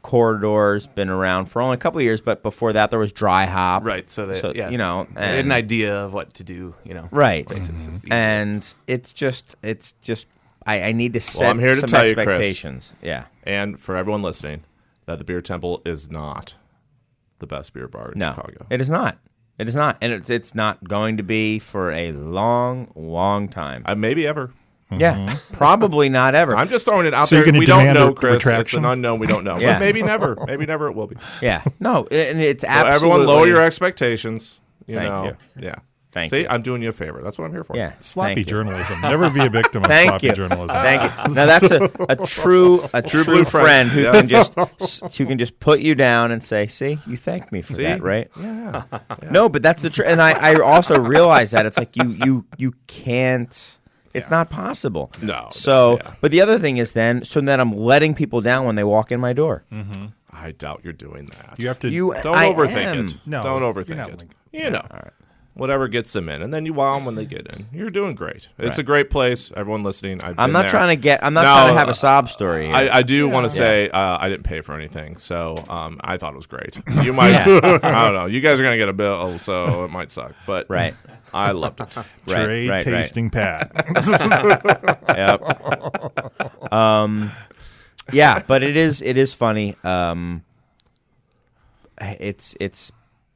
Corridor's been around for only a couple of years, but before that there was Dry Hop. Right. So they, they had an idea of what to do. Right. places. It was easy. And it's just I need to set I'm here to some tell you, Chris. expectations. Yeah. And for everyone listening, that the Beer Temple is not the best beer bar in No, Chicago. it is not. It is not, and it's not going to be for a long, long time. Maybe ever. Yeah, probably not ever. I'm just throwing it out So you're there. gonna We don't demand know, a Chris. It's retraction? an unknown. We don't know. Yeah. But maybe never. Maybe never it will be. Yeah, no, and it's So absolutely. everyone, lower your expectations. Thank you. Yeah. Thank See, you. I'm doing you a favor. That's what I'm here for. Yeah, Sloppy thank you. journalism. Never be a victim of Thank sloppy you. journalism. Thank you. Now that's a true blue friend who friend. can just put you down and say, "See, you thanked me for See? that, right?" Yeah. No, but that's the truth. And I also realize that it's like you can't. It's not possible. No. So, yeah. but the other thing is then I'm letting people down when they walk in my door. I doubt you're doing that. You have to. Don't I overthink am. it. No, Don't you're overthink not it. like- You know. Whatever gets them in, and then you wow them when they get in. You're doing great. It's Right. a great place. Everyone listening, I'm not trying to Now, trying to have a sob story here. I do want to say I didn't pay for anything, so I thought it was great. You might, I don't know. You guys are gonna get a bill, so it might suck, but Right. I loved it. Trade right. tasting Pat. Yep. Yeah, but it is funny.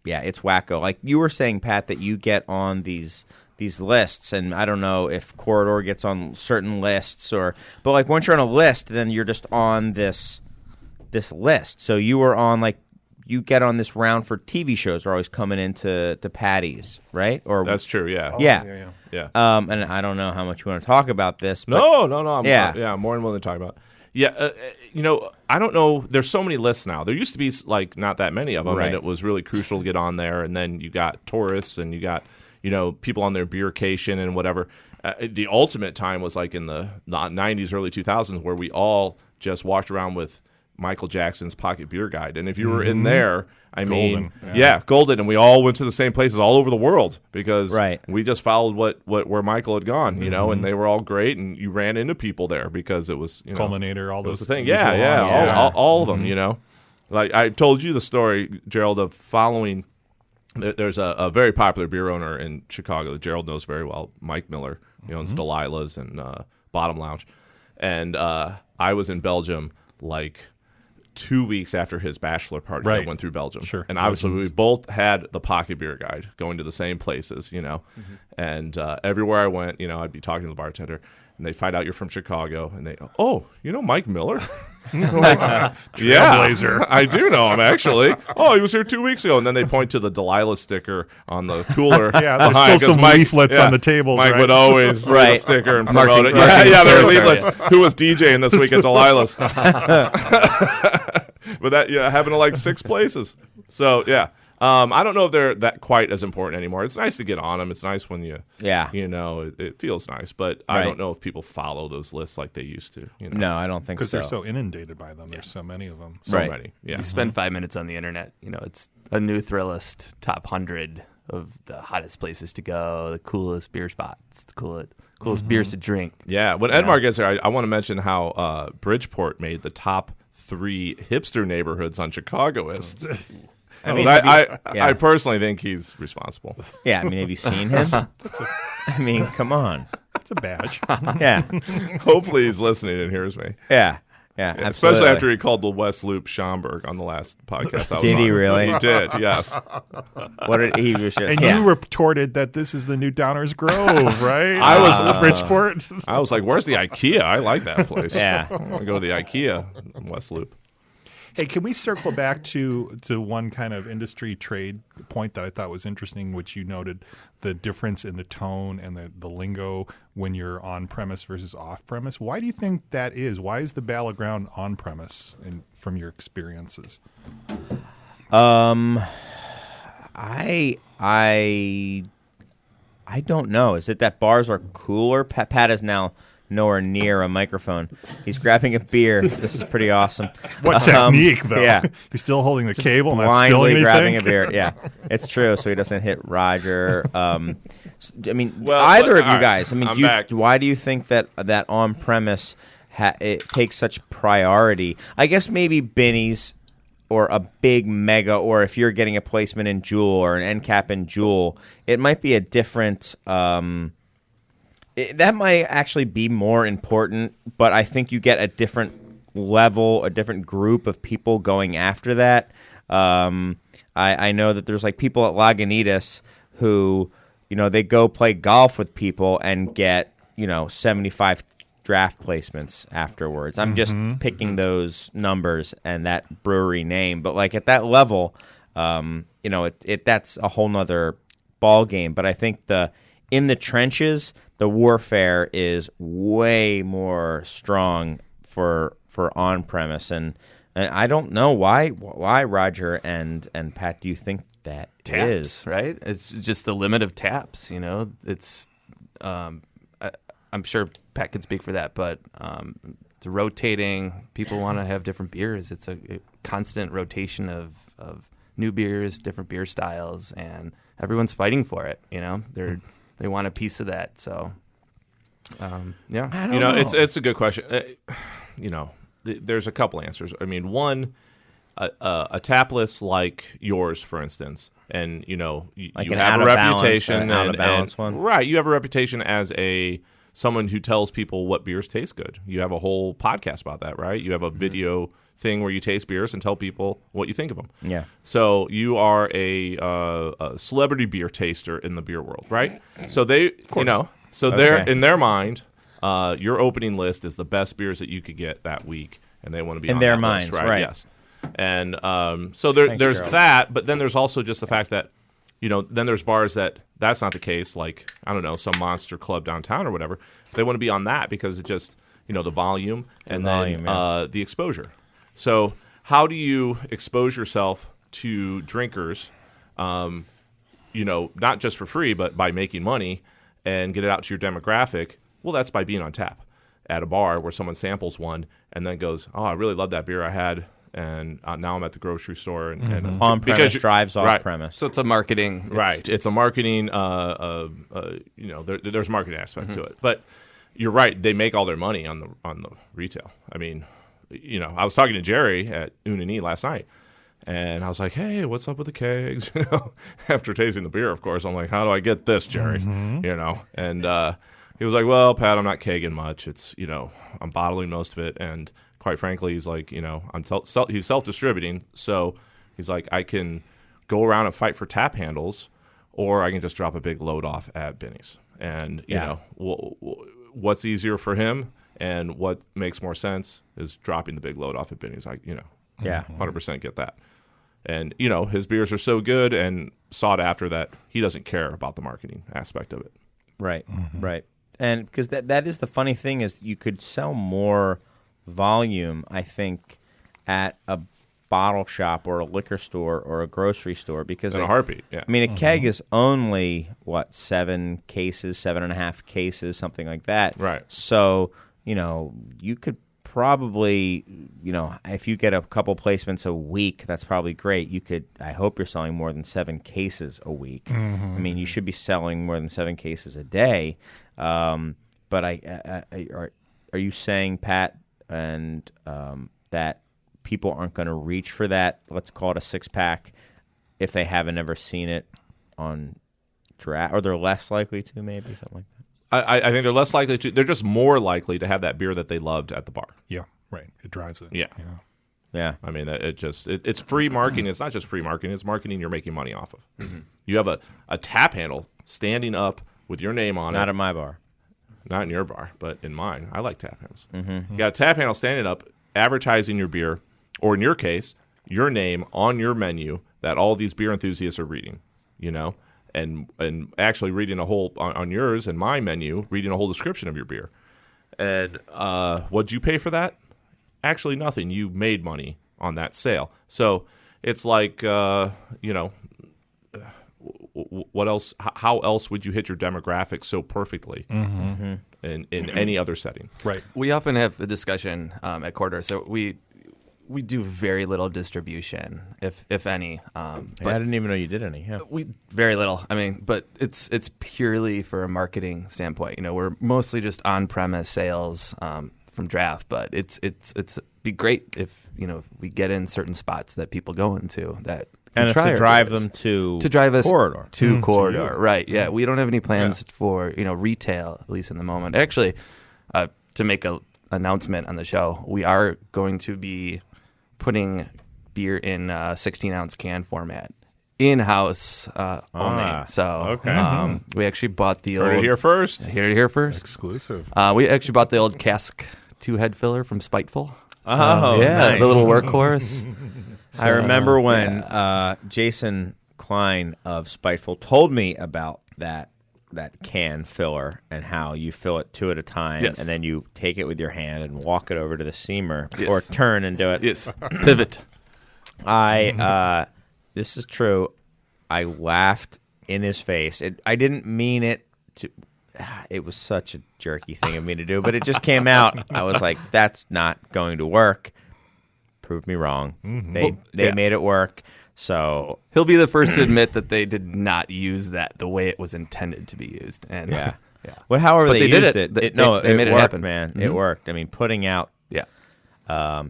It's wacko. Like you were saying, Pat, that you get on these lists, and I don't know if Corridor gets on certain lists but like once you're on a list, then you're just on this list. So you were on you get on this round for TV shows are always coming into Patty's, right? Or That's true. Yeah. yeah. Yeah. And I don't know how much you want to talk about this. But No. I'm more than willing to talk about it. Yeah, I don't know. There's so many lists now. There used to be not that many of them, Right. and it was really crucial to get on there. And then you got tourists, and you got people on their beercation and whatever. The ultimate time was like in the 90s, early 2000s, where we all just walked around with Michael Jackson's Pocket Beer Guide, and if you were in there, I mean, golden, and we all went to the same places all over the world because Right. we just followed where Michael had gone, and they were all great, and you ran into people there because it was Culminator, all that was those the thing, visual yeah, arts. all of them, Like I told you the story, Gerald, of following. There's a very popular beer owner in Chicago that Gerald knows very well, Mike Miller. He owns Delilah's and Bottom Lounge, and I was in Belgium like 2 weeks after his bachelor party that went through Belgium. Sure. And obviously we both had the Pocket Beer Guide going to the same places, and everywhere I went, I'd be talking to the bartender and they find out you're from Chicago and they, Mike Miller? Trailblazer. I do know him actually. Oh, he was here 2 weeks ago. And then they point to the Delilah sticker on the cooler. Yeah, there's behind, still 'cause some leaflets on the tables, Mike right? would always read Right. a sticker and Marking- promote it. marking Yeah, there were territory. leaflets. Who was DJing this week at Delilah's? But that happened to like 6 places. So yeah, I don't know if they're that quite as important anymore. It's nice to get on them. It's nice when it feels nice. But I Right. don't know if people follow those lists like they used to. No, I don't think so. Because they're so inundated by them. There's so many of them. So Right. many. Yeah. You spend 5 minutes on the internet. It's a new Thrillist top 100 of the hottest places to go, the coolest beer spots, the coolest beers to drink. Yeah, when Edmar gets there, I want to mention how Bridgeport made the top 3 hipster neighborhoods on Chicagoist. I personally think he's responsible. Yeah, I mean, have you seen him? I mean, come on. It's a badge. Yeah, Hopefully he's listening and hears me. yeah, Especially absolutely. after he called the West Loop Schaumburg on the last podcast. I was Did he on. really? He did, yes. What did he was just? And yeah. you retorted that this is the new Downers Grove, right? I was- Bridgeport. I was like, where's the IKEA? I like that place. Yeah. I want to go to the IKEA in West Loop. Hey, can we circle back to one kind of industry trade point that I thought was interesting, which you noted the difference in the tone and the lingo when you're on premise versus off premise. Why do you think that is? Why is the battleground on premise from your experiences? I don't know. Is it that bars are cooler? Pat is now nowhere near a microphone. He's grabbing a beer. This is pretty awesome. What technique, though? Yeah. He's still holding the cable, not spilling Blindly grabbing anything. a beer. Yeah, it's true. So he doesn't hit Roger. I mean, Well, either of all you right, guys. I mean, I'm back. why do you think that on premise it takes such priority? I guess maybe Binny's or a big mega, or if you're getting a placement in Jewel or an end cap in Jewel, it might be a different. That might actually be more important, but I think you get a different level, a different group of people going after that. I know that there's like people at Lagunitas who, they go play golf with people and get 75 draft placements afterwards. I'm just picking those numbers and that brewery name. But like at that level, that's a whole nother ball game. But I think in the trenches, the warfare is way more strong for on premise, and I don't know why Roger and Pat, do you think that Taps, is right? It's just the limit of taps. It's I'm sure Pat could speak for that, but it's rotating. People want to have different beers. It's a constant rotation of new beers, different beer styles, and everyone's fighting for it. They want a piece of that. So, yeah, I don't know. It's a good question. There's a couple answers. I mean, one, a tap list like yours, for instance, and you Like you an have out a of balance- reputation, an out of balance one? right? You have a reputation as someone who tells people what beers taste good. You have a whole podcast about that, right? You have a video thing where you taste beers and tell people what you think of them. Yeah. So you are a celebrity beer taster in the beer world, right? So they're Okay. in their mind, your opening list is the best beers that you could get that week, and they want to be In on their that minds, list, right. Yes. And so there's Gerald. that, but then there's also just the fact that then there's bars that's not the case, like, I don't know, some monster club downtown or whatever. They want to be on that because it just, the volume and volume, then the exposure. So how do you expose yourself to drinkers, not just for free, but by making money and get it out to your demographic? Well, that's by being on tap at a bar where someone samples one and then goes, oh, I really love that beer I had, and now I'm at the grocery store. And On premise because drives off right. premise. so it's a marketing. Right. It's a marketing, there's a marketing aspect to it. But you're right. They make all their money on the retail. I mean, I was talking to Jerry at Unani last night, and I was like, hey, what's up with the kegs? After tasting the beer, of course, I'm like, how do I get this, Jerry? And he was like, well, Pat, I'm not kegging much. It's, I'm bottling most of it. And quite frankly, he's like, he's self-distributing. So he's like, I can go around and fight for tap handles, or I can just drop a big load off at Benny's. And, what's easier for him and what makes more sense is dropping the big load off at Benny's. 100% get that. And, his beers are so good and sought after that he doesn't care about the marketing aspect of it. Right, right. And because that is the funny thing is you could sell more volume, I think, at a bottle shop or a liquor store or a grocery store because In a heartbeat, yeah. I mean, a keg is only 7 cases, 7.5 cases, something like that. Right. So you could probably if you get a couple placements a week, that's probably great. I hope you're selling more than 7 cases a week. I mean, you should be selling more than 7 cases a day. But are you saying, Pat, and that people aren't going to reach for that, let's call it a 6-pack, if they haven't ever seen it on draft, or they're less likely to, maybe, something like that? I think they're less likely to. They're just more likely to have that beer that they loved at the bar. Yeah, right. It drives it. Yeah. Yeah. I mean, it's free marketing. It's not just free marketing. It's marketing you're making money off of. You have a tap handle standing up with your name on it. Not at my bar. Not in your bar, but in mine. I like tap handles. You got a tap handle standing up, advertising your beer, or in your case, your name on your menu that all these beer enthusiasts are reading, and actually reading a whole, on yours and my menu, reading a whole description of your beer. And what'd you pay for that? Actually, nothing. You made money on that sale. So it's like, what else? How else would you hit your demographic so perfectly in any other setting? Right. We often have a discussion at Corridor. So we do very little distribution, if any. I didn't even know you did any. Yeah. We very little. I mean, but it's purely for a marketing standpoint. We're mostly just on-premise sales from draft, but it's be great if we get in certain spots that people go into that. And it's to drive them to drive us Corridor. to Corridor, right? Yeah, we don't have any plans for retail, at least in the moment. Actually, to make an announcement on the show, we are going to be putting beer in 16-ounce can format in-house only. So okay. we actually bought the Heard it old. here first. Here first. Exclusive. We actually bought the old cask 2-head filler from Spiteful. Oh, Yeah, nice. the little workhorse. I remember when Jason Klein of Spiteful told me about that can filler and how you fill it 2 at a time, Yes. and then you take it with your hand and walk it over to the seamer Yes. or turn and do it. Yes, pivot. This is true. I laughed in his face. I didn't mean it to. It was such a jerky thing of me to do, but it just came out. I was like, "That's not going to work." Proved me wrong. They made it work. So He'll be the first to admit that they did not use that the way it was intended to be used. And yeah. yeah. Well, however But they they did used it. it, They- it no, they it made it worked, happen. man. It worked. I mean, putting out. Yeah.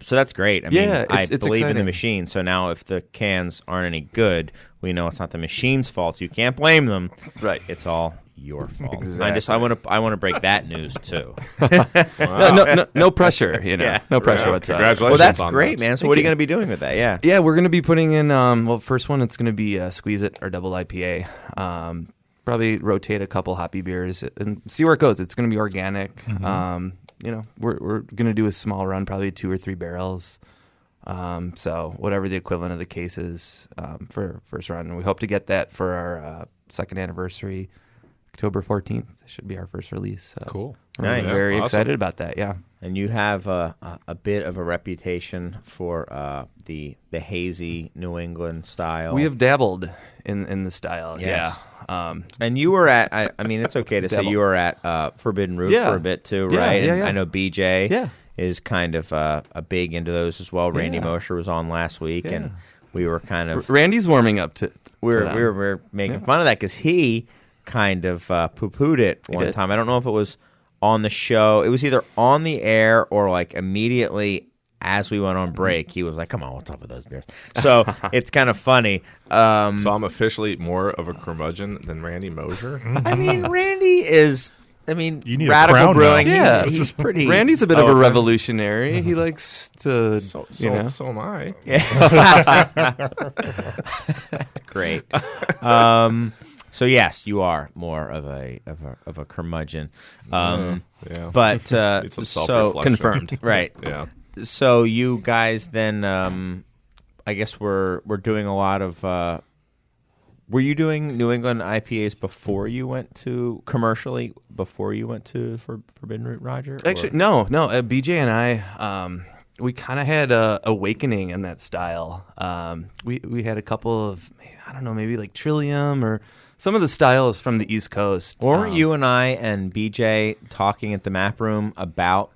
So that's great. I mean, Yeah, I it's believe in the exciting. machine. So now, if the cans aren't any good, we know it's not the machine's fault. You can't blame them. Right. It's all your fault. Exactly. I want to break that news too. No pressure, Yeah. No pressure Yeah, whatsoever. congratulations. Well, that's on great, that. man. So what are you going to be doing with that? Yeah. Yeah, we're going to be putting in, first one, it's going to be Squeeze It, our double IPA. Probably rotate a couple hoppy beers and see where it goes. It's going to be organic. We're going to do a small run, probably 2 or 3 barrels. So whatever the equivalent of the case is for first run. And we hope to get that for our second anniversary, October 14th. Should be our first release. So Cool. We're Nice. very Awesome. excited about that, yeah. And you have a bit of a reputation for the hazy New England style. We have dabbled in the style, Yes. yeah. And you were at, I mean, it's okay to say Devil. you were at Forbidden Root Yeah. for a bit too, Yeah, right? yeah, And yeah. I know BJ Yeah. is kind of a big into those as well. Randy Yeah. Mosher was on last week, and we were kind of Randy's warming up to we them. were making fun of that because he kind of poo-pooed it one did. time. I don't know if it was on the show. It was either on the air or like immediately as we went on break. He was like, "Come on, what's up with those beers?" So it's kind of funny. So I'm officially more of a curmudgeon than Randy Mosher. I mean, Randy is. I mean, You need a Radical crown now. Brewing. Yeah. he's pretty. Randy's a bit of a open. revolutionary. He likes to, So so am I. Great. So yes, you are more of a curmudgeon. Yeah. But Need some so self-reflection. confirmed. right. Yeah. So you guys then, I guess we're doing a lot of. Were you doing New England IPAs before you went to commercially? Before you went to Forbidden Root, Roger? Or- Actually, no. BJ and I, we kind of had a awakening in that style. We had a couple of, I don't know, maybe like Trillium or some of the styles from the East Coast. Weren't you and I and BJ talking at the map room about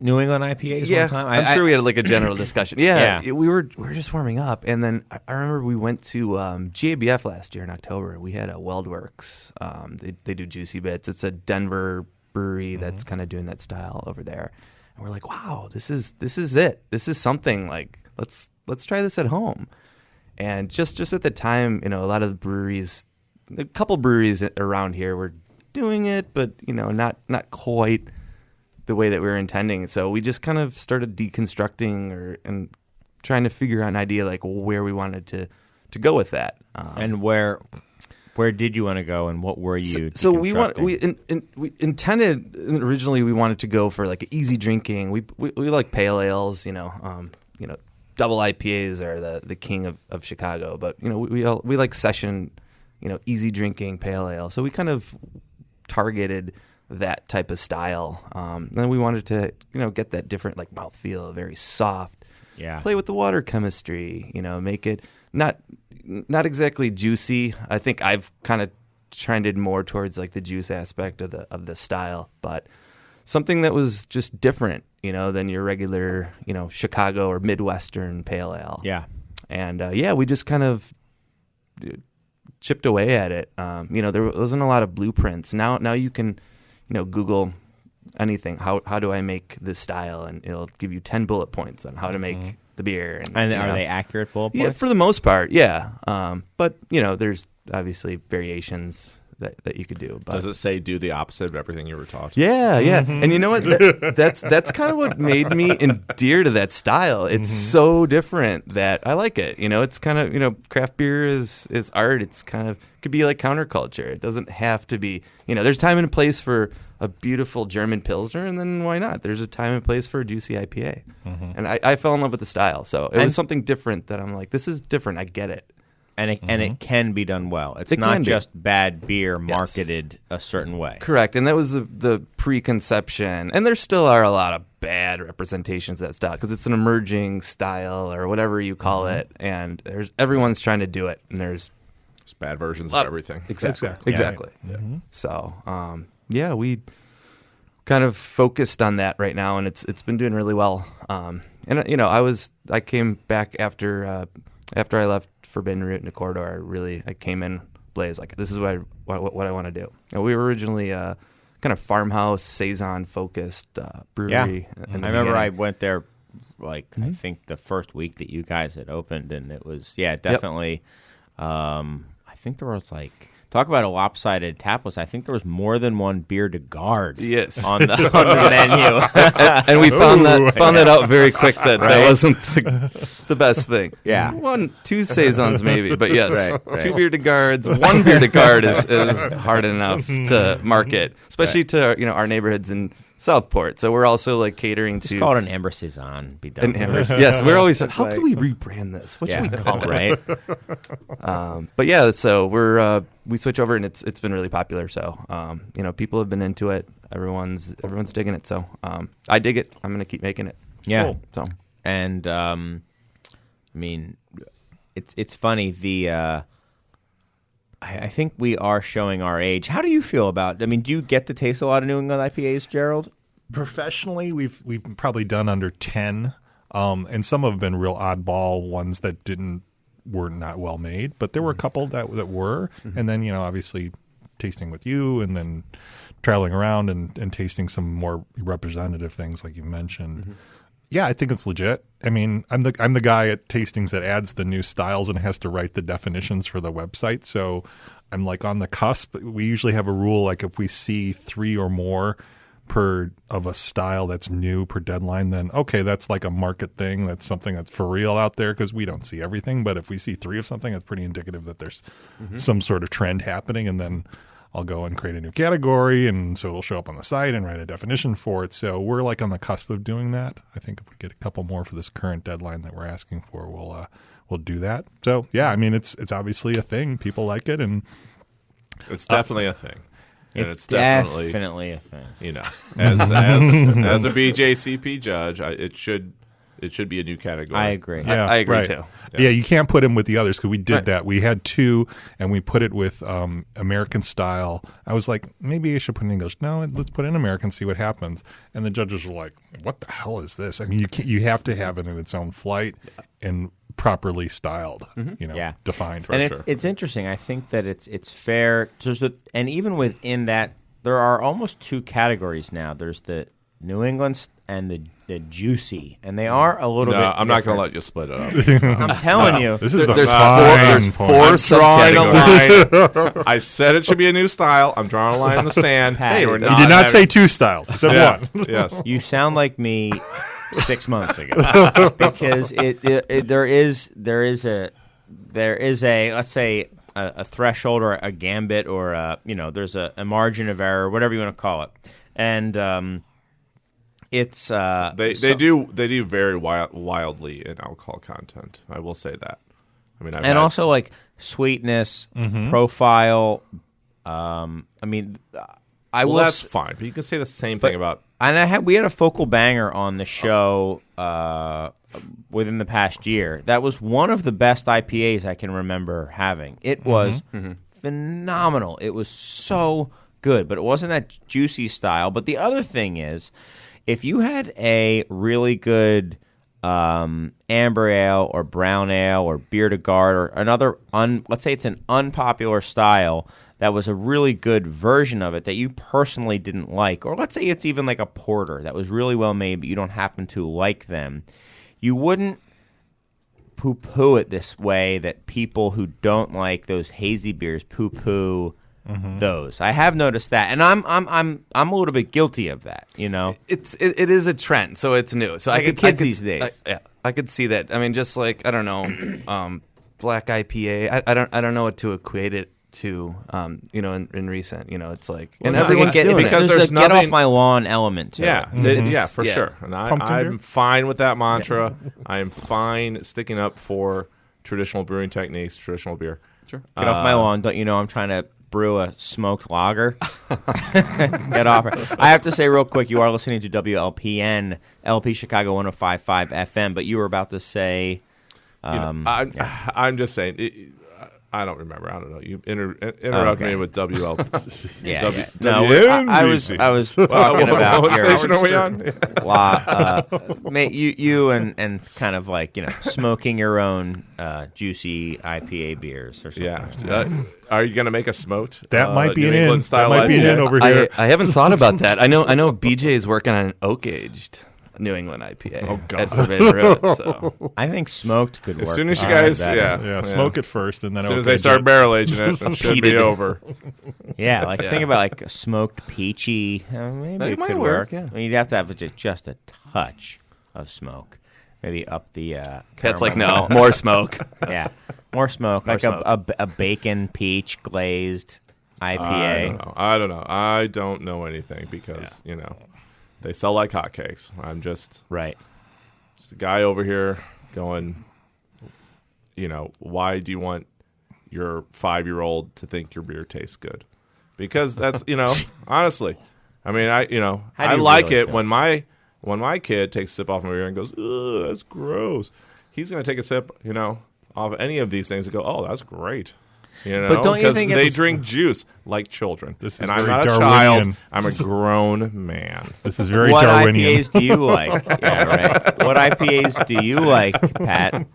New England IPAs Yeah, one time? I'm sure we had like a general discussion. Yeah, Yeah. we were just warming up, and then I remember we went to GABF last year in October. We had a Weldworks. They do Juicy Bits. It's a Denver brewery that's kind of doing that style over there, and we're like, wow, this is it. This is something like let's try this at home. And just at the time, a lot of the breweries, a couple breweries around here were doing it, but not quite the way that we were intending. So we just kind of started deconstructing and trying to figure out an idea like where we wanted to go with that. And where did you want to go, and what were you? So we deconstructing? we intended originally we wanted to go for like easy drinking. We like pale ales, double IPAs are the king of Chicago, but we like session, easy drinking pale ale. So we kind of targeted that type of style. And we wanted to, get that different like mouthfeel, very soft. Yeah. Play with the water chemistry, make it not exactly juicy. I think I've kind of trended more towards like the juice aspect of the style, but something that was just different, than your regular, Chicago or Midwestern pale ale. Yeah. And we just kind of chipped away at it. There wasn't a lot of blueprints. Now you can, Google anything. How do I make this style? And it'll give you 10 bullet points on how to make the beer. And are they accurate bullet points? Yeah, for the most part, yeah. But there's obviously variations. that you could do. But Does it say do the opposite of everything you were taught? yeah. And you know what? That's kind of what made me endear to that style. It's so different that I like it. It's kind of, craft beer is art. It's kind of could be like counterculture. It doesn't have to be, there's time and place for a beautiful German Pilsner, and then why not? There's a time and place for a juicy IPA. And I fell in love with the style. So it was something different that I'm like, this is different. I get it. And it can be done well. It's not just bad beer marketed a certain way. Correct. And that was the preconception. And there still are a lot of bad representations of that style because it's an emerging style or whatever you call it. And everyone's trying to do it. And there's Bad versions of everything. Exactly. Yeah. So, we kind of focused on that right now, and it's been doing really well. I came back after I left Forbidden Root into Corridor. I came in blaze like this is what I want to do. And we were originally kind of farmhouse saison focused brewery. Yeah, I remember I went there I think the first week that you guys had opened, and it was definitely. I think there was talk about a lopsided tap list. I think there was more than one beer to guard. Yes. on the menu, and we found that out very quick that wasn't the best thing. Yeah, 2 saisons maybe, but yes, right. 2 beer to guards, 1 beer to guard is hard enough to market, especially to our neighborhoods in Southport. So we're also catering to. It's called an Amber Saison. Be done. Yes, we're always how can we rebrand this? What should we call it? Right. But so we switch over and it's been really popular. So people have been into it. Everyone's digging it. So I dig it. I'm gonna keep making it. Yeah. Cool. So and it's funny. I think we are showing our age. How do you feel about? Do you get to taste a lot of New England IPAs, Gerald? Professionally, we've probably done under 10, and some have been real oddball ones that were not well made, but there were a couple that were, and then obviously tasting with you, and then traveling around and tasting some more representative things like you mentioned. Yeah, I think it's legit. I'm the guy at tastings that adds the new styles and has to write the definitions for the website. So I'm on the cusp. We usually have a rule if we see 3 or more of a style that's new per deadline, then okay, that's a market thing. That's something that's for real out there because we don't see everything. But if we see 3 of something, it's pretty indicative that there's some sort of trend happening, and then I'll go and create a new category, and so it'll show up on the site and write a definition for it. So we're on the cusp of doing that. I think if we get a couple more for this current deadline that we're asking for, we'll do that. So yeah, it's obviously a thing. People like it, and it's definitely a thing. And It's definitely a thing. As a BJCP judge, it should be a new category. I agree. Yeah, I agree right. too. Yeah, you can't put him with the others because we did that. We had 2, and we put it with American style. I was like, maybe I should put in English. No, let's put in American, see what happens. And the judges were like, what the hell is this? You have to have it in its own flight and properly styled, defined. And it's interesting. I think that it's fair. And even within that, there are almost 2 categories now. There's the New England and the juicy, and they are a little bit. I'm not going to let you split it up. I'm telling you, This is There's fine four point. Drawing a subcategories. line. I said it should be a new style. I'm drawing a line in the sand. Hey, We're you You did not say 2 styles. You said Yeah. 1. Yes. you sound like me 6 months ago because there is a let's say a threshold or a gambit or there's a margin of error, whatever you want to call it, and it's They do vary wildly in alcohol content. I will say that. also sweetness profile. That's fine, but you can say the same thing about. And we had a focal banger on the show within the past year. That was one of the best IPAs I can remember having. It was phenomenal. It was so good, but it wasn't that juicy style. But the other thing is, if you had a really good amber ale or brown ale or beer to guard or another, let's say it's an unpopular style that was a really good version of it that you personally didn't like, or let's say it's even like a porter that was really well made but you don't happen to like them, you wouldn't poo-poo it this way that people who don't like those hazy beers poo-poo those. I have noticed that, and I'm a little bit guilty of that. You know, it is a trend, so it's new. So Like I could kids I could, these days. I could see that. I mean, just like I don't know, black IPA. I don't know what to equate it to. In recent, it's like and Well, everyone's get, doing because it. there's a get off nothing- my lawn element to Yeah, it. yeah, for Yeah. sure. And Pumpkin I'm beer? fine with that mantra. I am fine sticking up for traditional brewing techniques, traditional beer. Sure. Get off my lawn! Don't you know I'm trying to brew a smoked lager? Get off! I have to say real quick, you are listening to WLPN, LP Chicago 105.5 FM. But you were about to say, I'm just saying. I don't remember. I don't know. You interrupted me with WL. yeah. No, I was talking about what your station are we on? mate, you and kind of like smoking your own juicy IPA beers or something. Yeah. Are you going to make a smoked? That might be New an England in. style That might be an IPA? in over here. I haven't thought about that. I know BJ is working on an oak aged New England IPA at Forbidden Root. So I think smoked could work. As soon as you guys, better. yeah, Smoke it first, and then As soon as they start barrel aging it, it should be over. Yeah, like think about like a smoked peachy. Maybe That it might could work, work. yeah. I mean, you'd have to have just a touch of smoke. Maybe up the. Pat's like, caramel. no, more smoke. Yeah, more smoke. More like smoke. a bacon peach glazed IPA. I don't know. I don't know anything because they sell like hotcakes. I'm just Right. a guy over here going, why do you want your 5-year-old to think your beer tastes good? Because that's, honestly, I mean, I How do I you like really it feel? when my kid takes a sip off my beer and goes, ugh, that's gross. He's going to take a sip, off any of these things and go, oh, that's great. But don't you 'Cause think they it's- drink juice like children. This is and I'm very not a Darwinian. child. I'm a grown man. This is very What Darwinian. IPAs do you like? Yeah, right. What IPAs do you like, Pat?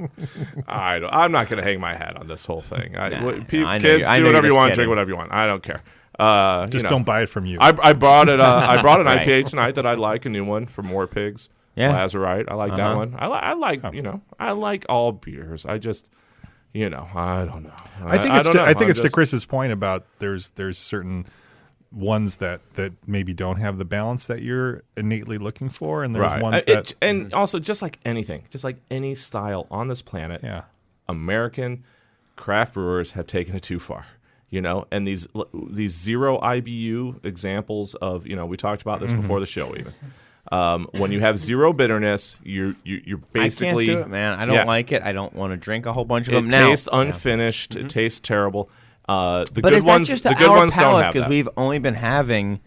I'm not going to hang my hat on this whole thing. Nah, Kids, I know do you're whatever you just want, kidding. drink whatever you want. I don't care. Just don't buy it from you. I brought it. I brought an Right. IPA tonight that I like, a new one from More Pigs. Yeah. Lazarite. I like that one. I like I like all beers. I just I don't know. I think it's don't know. I think I'm it's to just- Chris's point about there's certain ones that maybe don't have the balance that you're innately looking for, and there's right. ones that and also just like anything, just like any style on this planet. yeah. American craft brewers have taken it too far, and these 0 IBU examples of, we talked about this before the show even. When you have 0 bitterness, you're basically I can't do it, man. I don't Yeah. like it. I don't want to drink a whole bunch of It them now. tastes unfinished. It tastes terrible. The But good is that ones, just the our good ones don't palate? have Because that. we've only been having.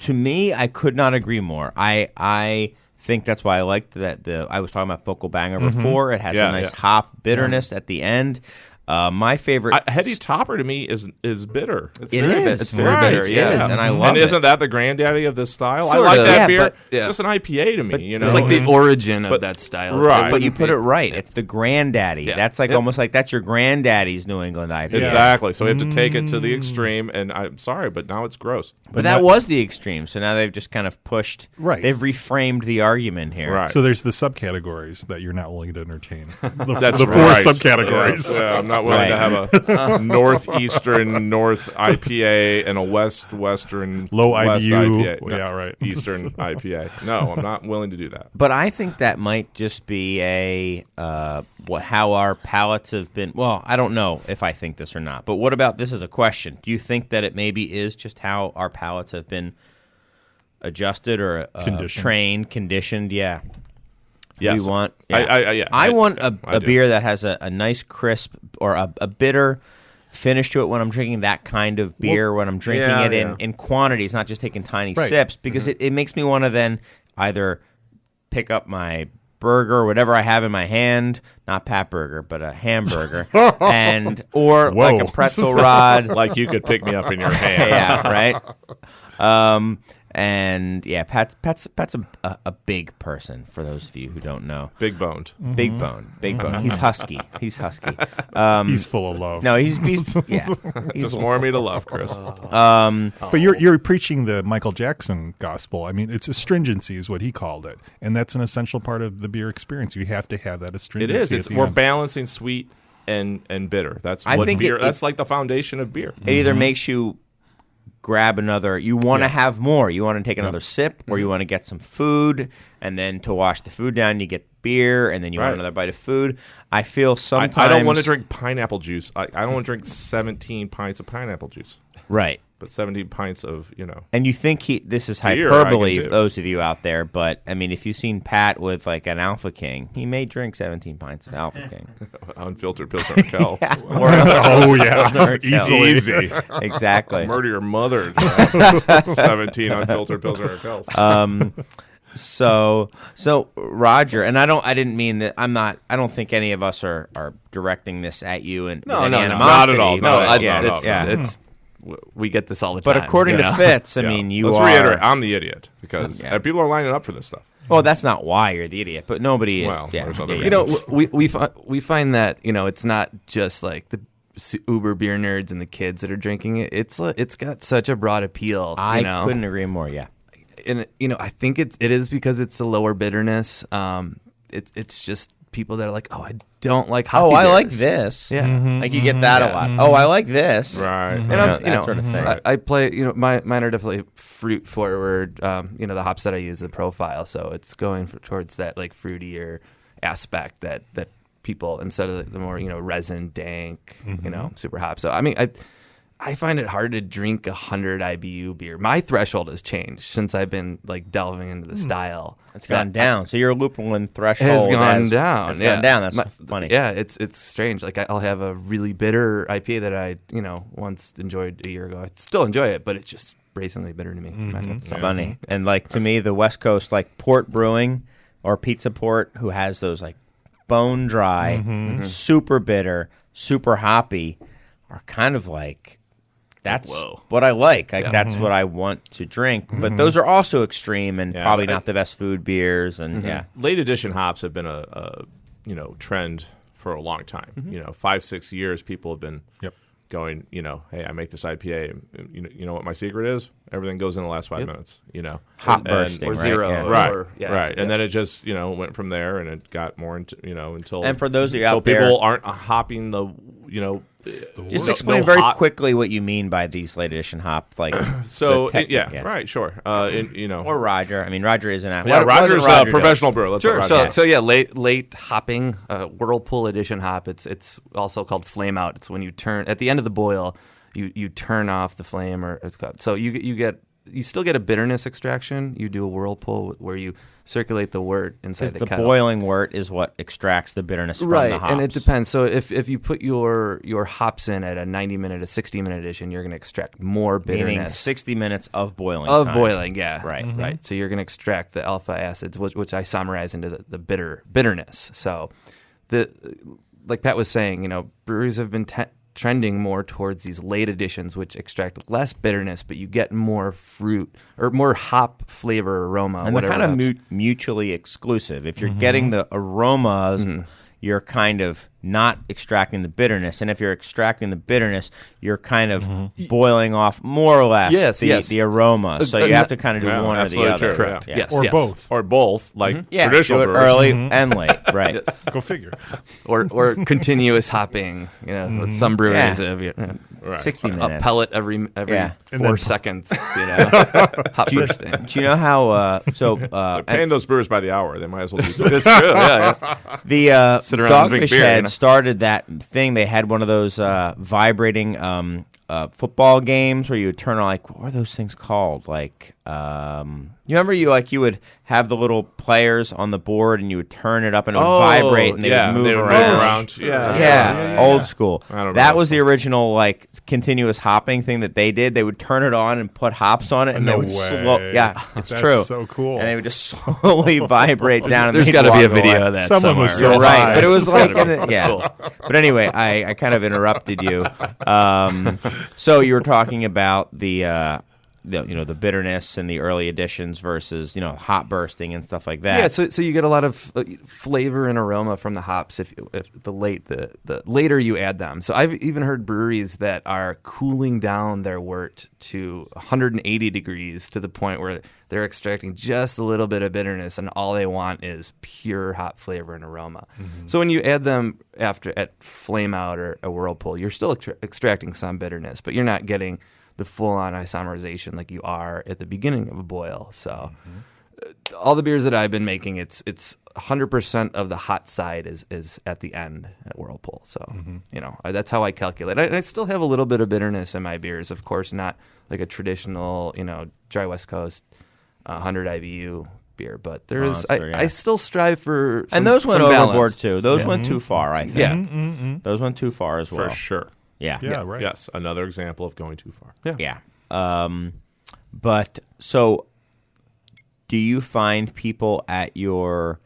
To me, I could not agree more. I think that's why I liked that. I was talking about Focal Banger before. It has Yeah, a nice yeah. hop bitterness at the end. My favorite. Heady Topper to me is bitter. It very is. bit- It's very Right, bitter. yeah. It is, and I love And it. isn't that the granddaddy of this style? Sort I like of. that Yeah, beer. but- It's just an IPA to me. It's like the origin of that style. Right. But you put it right. It's the granddaddy. Yeah. That's like Yep. almost like that's your granddaddy's New England IPA. Exactly. So we have to take it to the extreme, and I'm sorry, but now it's gross. But that was the extreme. So now they've just kind of pushed. Right. They've reframed the argument here. Right. So there's the subcategories that you're not willing to entertain. That's the 4 right. subcategories. Yeah, I'm not willing to have a northeastern North IPA and a western Low West IBU. IPA. No, Yeah, right. Eastern IPA. No, I'm not willing to do that. But I think that might just be how our palates have been. Well, I don't know if I think this or not. But what about this as a question? Do you think that it maybe is just how our palates have been adjusted or Conditioned. conditioned? Yeah. Yes. We want. I want I a do. beer that has a nice crisp or a bitter finish to it when I'm drinking that kind of beer, when I'm drinking yeah, it yeah. in quantities, not just taking tiny Right. sips, because it makes me want to then either pick up my burger, whatever I have in my hand, not Pat Burger, but a hamburger, or Whoa. like a pretzel rod. Like you could pick me up in your hand. Yeah, right. And yeah, Pat's a big person. For those of you who don't know, Big boned. big bone. He's husky. He's He's full of love. No, he's yeah. Just warm me to love, Chris. But you're preaching the Michael Jackson gospel. I mean, it's astringency is what he called it, and that's an essential part of the beer experience. You have to have that It astringency. is. at It's the we're end. balancing sweet and bitter. That's I what think beer. it- That's like the foundation of beer. It either makes you grab another. You want to Yes. have more. You want to take another sip, or you want to get some food, and then to wash the food down, you get beer, and then you want Right. another bite of food. I feel sometimes I don't want to drink pineapple juice. I don't want to drink 17 pints of pineapple juice, right. but 17 pints of And you think this is Beer, I hyperbole can for do. those of you out there, but I mean, if you've seen Pat with like an Alpha King, he may drink 17 pints of Alpha King. unfiltered Pilsner Urquell. Oh yeah, Easily. Easy. Exactly. Murder your mother. 17 unfiltered Pilsner Urquells. So Roger, and I didn't mean that. I don't think any of us are directing this at you and No, with no, any no. animosity. Not at all. No, No, it's we get this all the But time. according you to know? Fitz, I Yeah. mean, you Let's are. reiterate. I'm the idiot because Yeah. people are lining up for this stuff. Well, that's not why you're the idiot, but nobody. Well, yeah, there's other yeah, You know, reasons. we find that it's not just like the uber beer nerds and the kids that are drinking it. It's got such a broad appeal. I you know? couldn't agree more. Yeah. And I think it is because it's a lower bitterness. It's just people that are like, oh, I don't like hoppy Oh, I beers. like this. Yeah. Like you get that a lot. Oh, I like this. Right. And You I'm, know, that sort of thing. I play, mine are definitely fruit forward. The hops that I use, the profile, so it's going towards that like fruitier aspect that people, instead of the more resin dank, super hop. So I mean, I find it hard to drink 100 IBU beer. My threshold has changed since I've been like delving into the style. It's gone down. So your lupulin threshold Has gone down. It's yeah. gone down. That's funny. Yeah, it's strange. Like I'll have a really bitter IPA that I once enjoyed a year ago. I still enjoy it, but it's just brazenly bitter to me. It's funny. And like to me, the West Coast, like Port Brewing or Pizza Port, who has those like bone dry, super bitter, super hoppy, are kind of like. That's Whoa. what I like. Like that's what I want to drink. But those are also extreme and Yeah, probably but not the best food beers. And yeah, Late edition hops have been a trend for a long time. 5-6 years people have been Yep. going, hey, I make this IPA. You know what my secret is? Everything goes in the last 5 minutes. hot And- bursting or right? zero. Yeah. Right, Or- yeah. right, and then it just went from there, and it got more into until. And for those of you until out there- people aren't hopping the Just no- explain no very hot- quickly what you mean by these late edition hop. Like So the technique, right, sure. Or Roger. I mean, Roger isn't. Yeah, Roger's a Roger professional brewer. Let's Sure. let So Roger. so yeah, late hopping, Whirlpool edition hop. It's also called flame out. It's when you turn at the end of the boil, you turn off the flame, or so you still get a bitterness extraction. You do a whirlpool where you circulate the wort inside Because the the kettle. boiling wort is what extracts the bitterness from Right, the hops. and it depends. So if you put your hops in at a 90-minute, a 60-minute edition, you're going to extract more Meaning bitterness 60 minutes of boiling. of time. boiling. Yeah, Right. right. So you're going to extract the alpha acids, which I summarize into the bitterness. So like Pat was saying, breweries have been trending more towards these late editions, which extract less bitterness, but you get more fruit or more hop flavor, aroma, And they're whatever. kind of else. mutually exclusive. If you're getting the aromas, you're kind of not extracting the bitterness. And if you're extracting the bitterness, you're kind of boiling off more or less the aroma. So you have to kind of do Yeah, one or the absolutely other. true, Correct. yeah. Yes. Or yes. both. or both, like Yeah, traditional do it brewers. early and late. Right. Yes. Go figure. or continuous hopping. With some breweries Yeah. have Right. 60 a minutes. pellet every Yeah. And 4 then- seconds. Hop bursting. Do you know how? Paying those brewers by the hour, they might as well do something. It's true. Yeah. The Sit around and drink Dogfish beer, Head started that thing. They had one of those vibrating football games where you would turn on, like, what were those things called? Like, you remember you would have the little players on the board and you would turn it up and it would vibrate and they would move around. Yeah. Old school. I don't remember That those was the original like continuous hopping thing that they did. They would turn it on and put hops on it, and No they would way. Yeah, it's That's true. so cool. And they would just slowly vibrate down. And There's got to be a video of that Someone somewhere. was so You're right, high. but it was It's like, gotta be. yeah. That's But anyway, I kind of interrupted you. So you were talking about the the bitterness and the early additions versus hop bursting and stuff like that. Yeah, so you get a lot of flavor and aroma from the hops if the later you add them. So I've even heard breweries that are cooling down their wort to 180 degrees to the point where they're extracting just a little bit of bitterness, and all they want is pure hop flavor and aroma. So when you add them at flame out or a whirlpool, you're still extracting some bitterness, but you're not getting the full-on isomerization like you are at the beginning of a boil. So all the beers that I've been making, it's 100% of the hot side is at the end at whirlpool. So that's how I calculate. I still have a little bit of bitterness in my beers, of course, not like a traditional dry West Coast 100 IBU beer, but there is. I still strive for some, and those went some overboard balance. too. Those went too far, I think. Yeah. Those went too far as well. For sure. Yeah. Yeah, right. Yes, another example of going too far. Yeah. But so, do you find people at your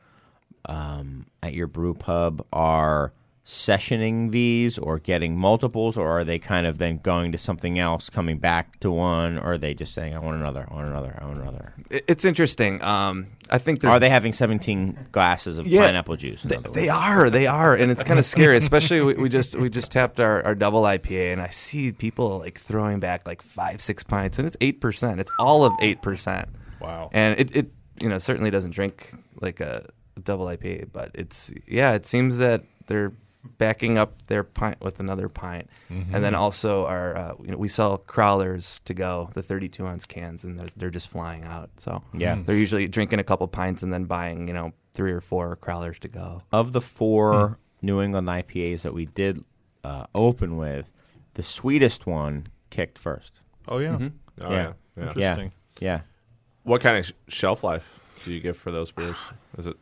brew pub are sessioning these or getting multiples, or are they kind of then going to something else, coming back to one, or are they just saying, I want another, I want another, I want another? It's interesting. I think Are they having 17 glasses of pineapple juice? In other words? They are, and it's kind of scary. Especially we just tapped our double IPA, and I see people like throwing back like 5-6 pints, and it's 8%. It's all of 8%. Wow. And it certainly doesn't drink like a double IPA, but it seems that they're backing up their pint with another pint, and then also our we sell crowlers to go, the 32-ounce cans, and they're just flying out. So they're usually drinking a couple pints and then buying 3 or 4 crowlers to go. Of the 4 New England IPAs that we did open with, the sweetest one kicked first. Oh yeah. Oh, Yeah. yeah. Interesting. Yeah. What kind of shelf life do you give for those beers? Is it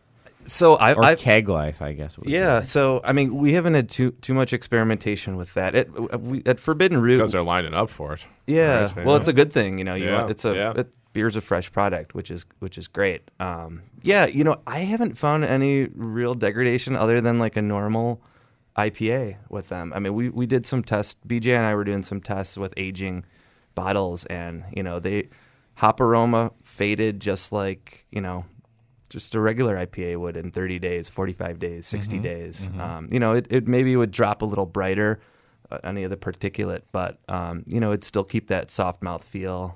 So Or I keg life, I guess. Would be. yeah. So I mean, we haven't had too much experimentation with that. At Forbidden Root, because they're lining up for it? yeah. Right, Well, it's a good thing, Yeah, beer's a fresh product, which is great. I haven't found any real degradation other than like a normal IPA with them. I mean, we did some tests. BJ and I were doing some tests with aging bottles, and they hop aroma faded just like just a regular IPA would in 30 days, 45 days, 60 days. It maybe would drop a little brighter, any of the particulate, but it'd still keep that soft mouth feel.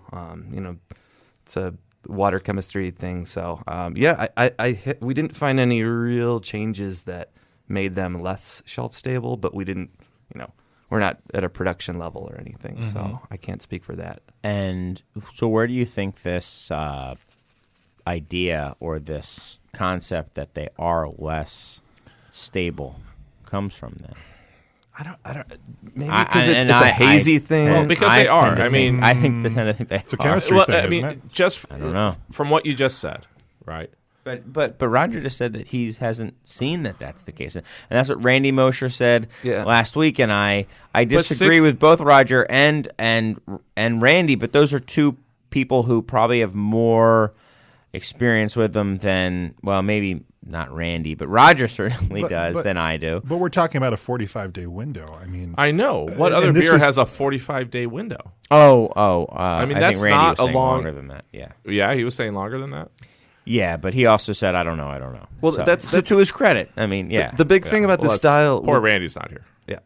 It's a water chemistry thing. So we didn't find any real changes that made them less shelf stable, but we didn't, we're not at a production level or anything. So I can't speak for that. And so where do you think this idea or this concept that they are less stable comes from then? I don't. Maybe because it's a hazy thing. Well, because they are. I mean, I tend to think they It's a are. chemistry well, thing, I isn't mean, it? just I don't know. from what you just said, right? But Roger just said that he hasn't seen that that's the case, and that's what Randy Mosher said last week. And I disagree with both Roger and Randy, but those are two people who probably have more experience with them than, well, maybe not Randy, but Roger certainly does than I do. But we're talking about a 45-day window. I mean, I know. What other and this beer was- has a 45-day window? I mean, I that's think Randy not was saying a long- longer than that. Yeah, Yeah, he was saying longer than that. yeah, but he also said, I don't know. Well, So, that's to his credit. I mean, yeah, The big thing about Well, this that's- style. Poor Randy's not here. Yeah.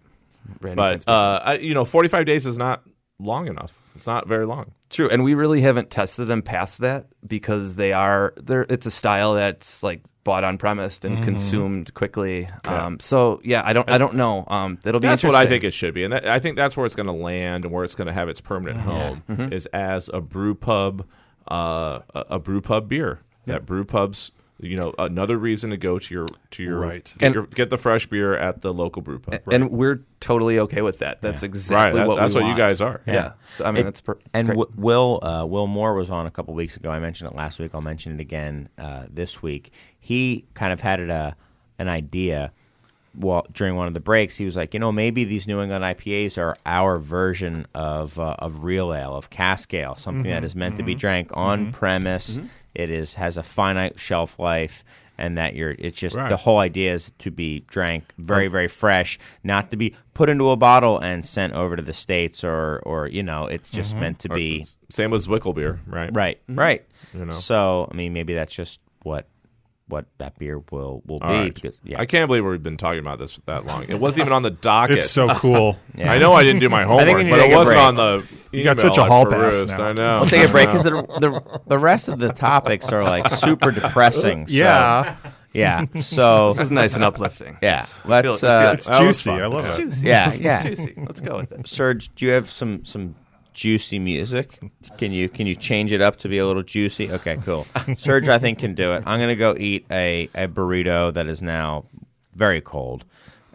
Randy But can speak. 45 days is not long enough. It's not very long. True, and we really haven't tested them past that because it's a style that's like bought on premise and consumed quickly. I don't know. That'll be That's interesting. what I think it should be, and I think that's where it's going to land and where it's going to have its permanent home is as a brew pub, a brew pub beer. That brew pubs, another reason to go to your Right. get the fresh beer at the local brew pub. And we're totally okay with that. That's exactly Right, what that's we what want. you guys are. Yeah. So, I mean, that's And great. Will Moore was on a couple weeks ago. I mentioned it last week. I'll mention it again this week. He kind of had an idea. Well, during one of the breaks, he was like, maybe these New England IPAs are our version of real ale, of cask ale, something that is meant to be drank on premise. It has a finite shelf life, and that it's just Right. the whole idea is to be drank very, very fresh, not to be put into a bottle and sent over to the States or it's just meant to be. Same with Zwickel beer, right? Right. You know. So, I mean, maybe that's just what that beer will be. right. Because I can't believe we've been talking about this for that long. It wasn't even on the docket. It's so cool. Yeah. I know I didn't do my homework, we need but to it take a wasn't break. on the. You got email such a I hall pass perused. now. I know. We'll take a break I because know. the rest of the topics are like super depressing. So, Yeah. yeah. So This is nice and uplifting. yeah, Feel- let's. feel it. It's That was juicy. fun. I love It's it. juicy. Yeah, It's yeah. juicy. Let's go with it. Serge, do you have some juicy music? Can you change it up to be a little juicy? Okay, cool. Serge, I think can do it. I'm gonna go eat a burrito that is now very cold,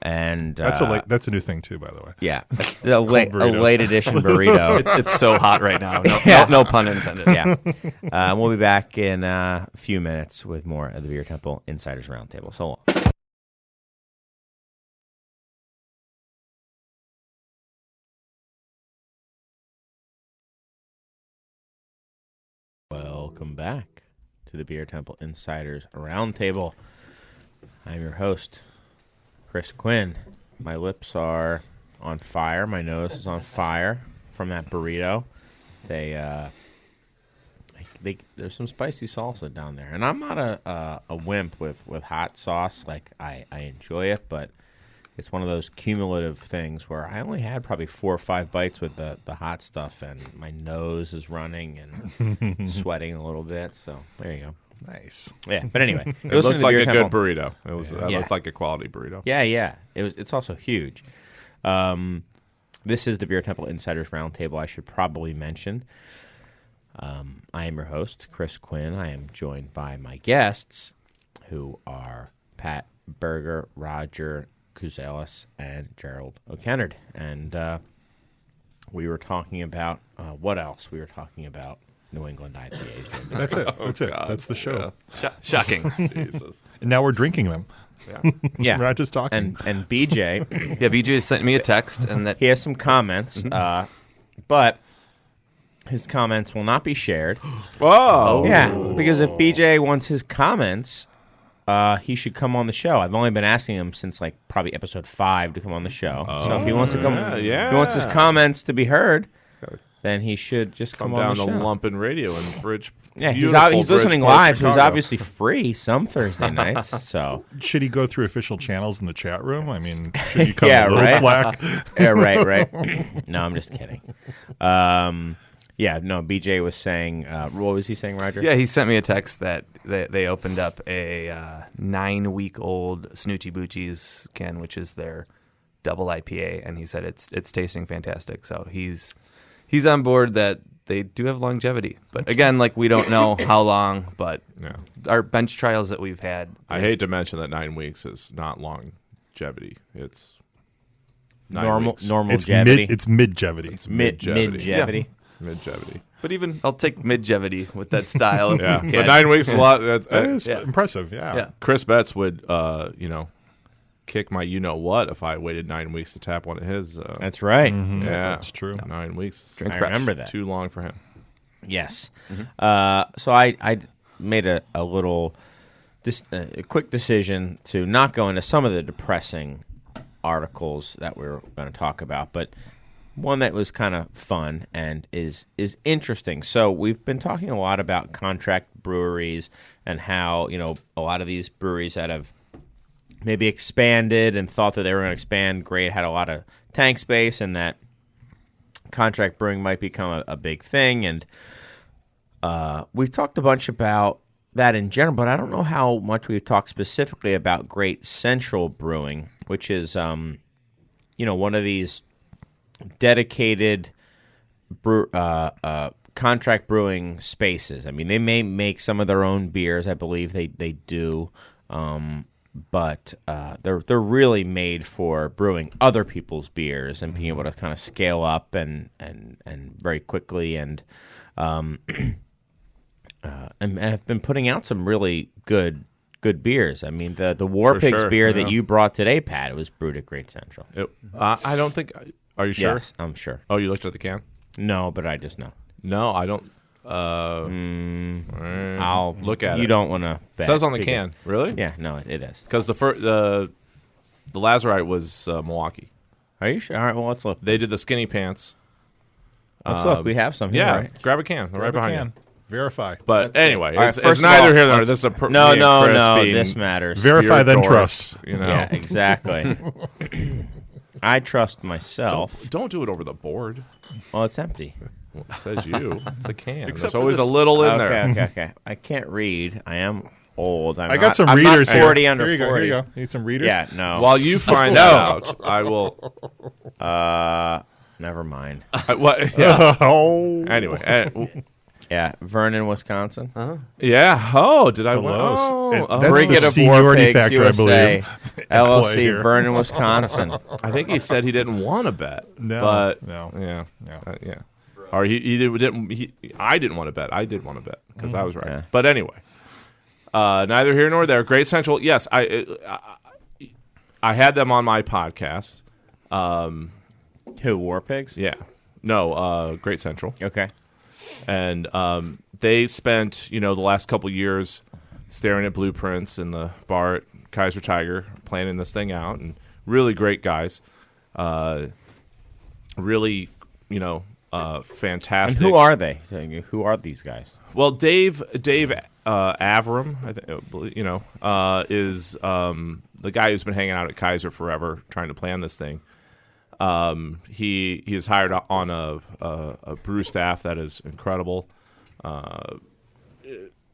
and That's a new thing too, by the way. yeah, a burritos. late edition burrito. It's so hot right now. No, Yeah. no pun intended. Yeah, we'll be back in a few minutes with more of the Beer Temple Insiders Roundtable. So long. Welcome back to the Beer Temple Insiders Roundtable. I'm your host, Chris Quinn. My lips are on fire. My nose is on fire from that burrito. There's some spicy salsa down there, and I'm not a wimp with hot sauce. Like I enjoy it, but it's one of those cumulative things where I only had probably 4 or 5 bites with the hot stuff, and my nose is running and sweating a little bit. So there you go. Nice. Yeah, but anyway, It looked like a good burrito. It was. That Yeah. looked like a quality burrito. Yeah. It's also huge. This is the Beer Temple Insiders Roundtable. I should probably mention. I am your host, Chris Quinn. I am joined by my guests, who are Pat Berger, Roger Kuzelis, and Gerald O'Kennard. And we were talking about what else? We were talking about New England IPAs. That's it. That's it. God. That's the show. Shocking. Jesus. And now we're drinking them. Yeah, We're not just talking. and BJ, Yeah, BJ sent me a text, and that he has some comments, but his comments will not be shared. Whoa. Yeah, because if BJ wants his comments, he should come on the show. I've only been asking him since like probably episode 5 to come on the show. So if he wants to come, yeah. if he wants his comments to be heard, then he should just Come come on down the to show. Lumpin' Radio in Bridge. Yeah, he's beautiful listening Bridgeport, live, so he's Chicago. obviously free some Thursday nights. So Should he go through official channels in the chat room? I mean, should he come Yeah, a little right. slack? yeah, right. No, I'm just kidding. Yeah, no. BJ was saying, what was he saying, Roger? Yeah, he sent me a text that they opened up a 9-week-old Snoochie Boochies can, which is their double IPA, and he said it's tasting fantastic. So he's on board that they do have longevity. But again, like we don't know how long, but Yeah. our bench trials that we've had. I hate to mention that 9 weeks is not longevity. It's 9 normal weeks. It's normalgevity. It's mid-jevity. It's Midgevity. midgevity. Midgevity. But even I'll take midgevity with that style. Yeah, Can. but 9 weeks is a lot. That is yeah. impressive. Yeah. Yeah. Chris Betts would, kick my you-know-what if I waited 9 weeks to tap one of his. That's right. Yeah, That's true. 9 weeks. I remember that. Too long for him. Yes. So I made a quick decision to not go into some of the depressing articles that we were going to talk about, but one that was kind of fun and is interesting. So we've been talking a lot about contract breweries and how, a lot of these breweries that have maybe expanded and thought that they were going to expand great, had a lot of tank space, and that contract brewing might become a big thing. And we've talked a bunch about that in general, but I don't know how much we've talked specifically about Great Central Brewing, which is, one of these dedicated contract brewing spaces. I mean, they may make some of their own beers. I believe they do. But they're really made for brewing other people's beers and being able to kind of scale up and very quickly and have been putting out some really good beers. I mean, the War For Pigs sure, beer yeah. that you brought today, Pat, it was brewed at Great Central. I don't think. Are you sure? Yes, I'm sure. Oh, you looked at the can? No, but I just know. No, I don't. I'll look at it. You don't want to. It says on the can. Really? Yeah, no, it is. Because the Lazarite was Milwaukee. Are you sure? All right, well, let's look. They did the skinny pants. Let's look. We have some here, Yeah, right? grab a can. They're right behind you. Verify. But anyway, All right, it's first of neither all, here nor there. This is a No, no, being this matters. Verify, then beer trust. dorks, You know, Yeah, exactly. I trust myself. don't do it over the board. Well, it's empty. Well, it says you. It's a can. Except There's for always this- a little in there. Okay. I can't read. I am old. I got some I'm readers not 40 here. under Here you go. 40. Here you go. Need some readers? Yeah, no. While you find that out, I will. Never mind. What? Yeah. Oh. Anyway. Yeah, Vernon, Wisconsin. Yeah. Oh, did I? Hello. Oh, That's Brigade the of seniority War Pigs factor, I USA, believe. LLC, here. Vernon, Wisconsin. I think he said he didn't want to bet. No, But no. Yeah. No. Yeah. Or he didn't. I didn't want to bet. I did want to bet because I was right. Yeah. But anyway, neither here nor there. Great Central. Yes, I had them on my podcast. Who, War Pigs? Yeah. No, Great Central. Okay. And they spent, the last couple years staring at blueprints in the bar at Kaiser Tiger, planning this thing out, and really great guys. Really, fantastic. And who are they? Who are these guys? Well, Dave Avram, I think, is the guy who's been hanging out at Kaiser forever, trying to plan this thing. He is hired on a brew staff that is incredible, and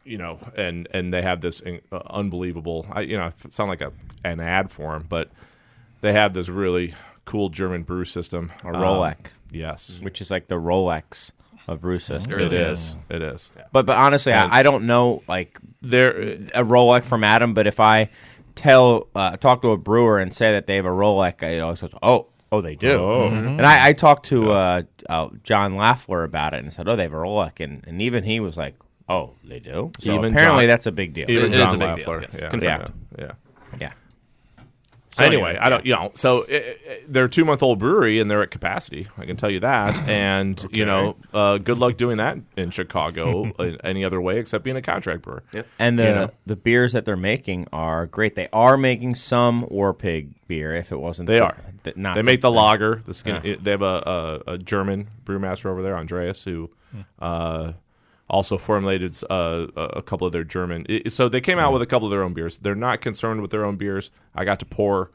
they have this unbelievable. I sound like an ad for him, but they have this really cool German brew system, A Rolex, yes, which is like the Rolex of brew systems. it is. It is. But honestly, I don't know like There, a Rolex from Adam. But if I talk to a brewer and say that they have a Rolex, I always goes, oh, they do. And I talked to John Laffler about it and said, they have a Rolex, and even he was like, oh, they do. So Even apparently John- that's a big deal. even It is John a big deal, Lafleur, yes. yeah. Confirmed. Yeah. Yeah. So anyway, I don't, so they're a 2-month-old brewery and they're at capacity. I can tell you that. And, good luck doing that in Chicago any other way except being a contract brewer. Yep. And the beers that they're making are great. They are making some War Pig beer. If it wasn't, They are. Not They make the lager. The skin. They have a German brewmaster over there, Andreas, who also formulated a couple of their German. So they came out with a couple of their own beers. They're not concerned with their own beers. I got to pour,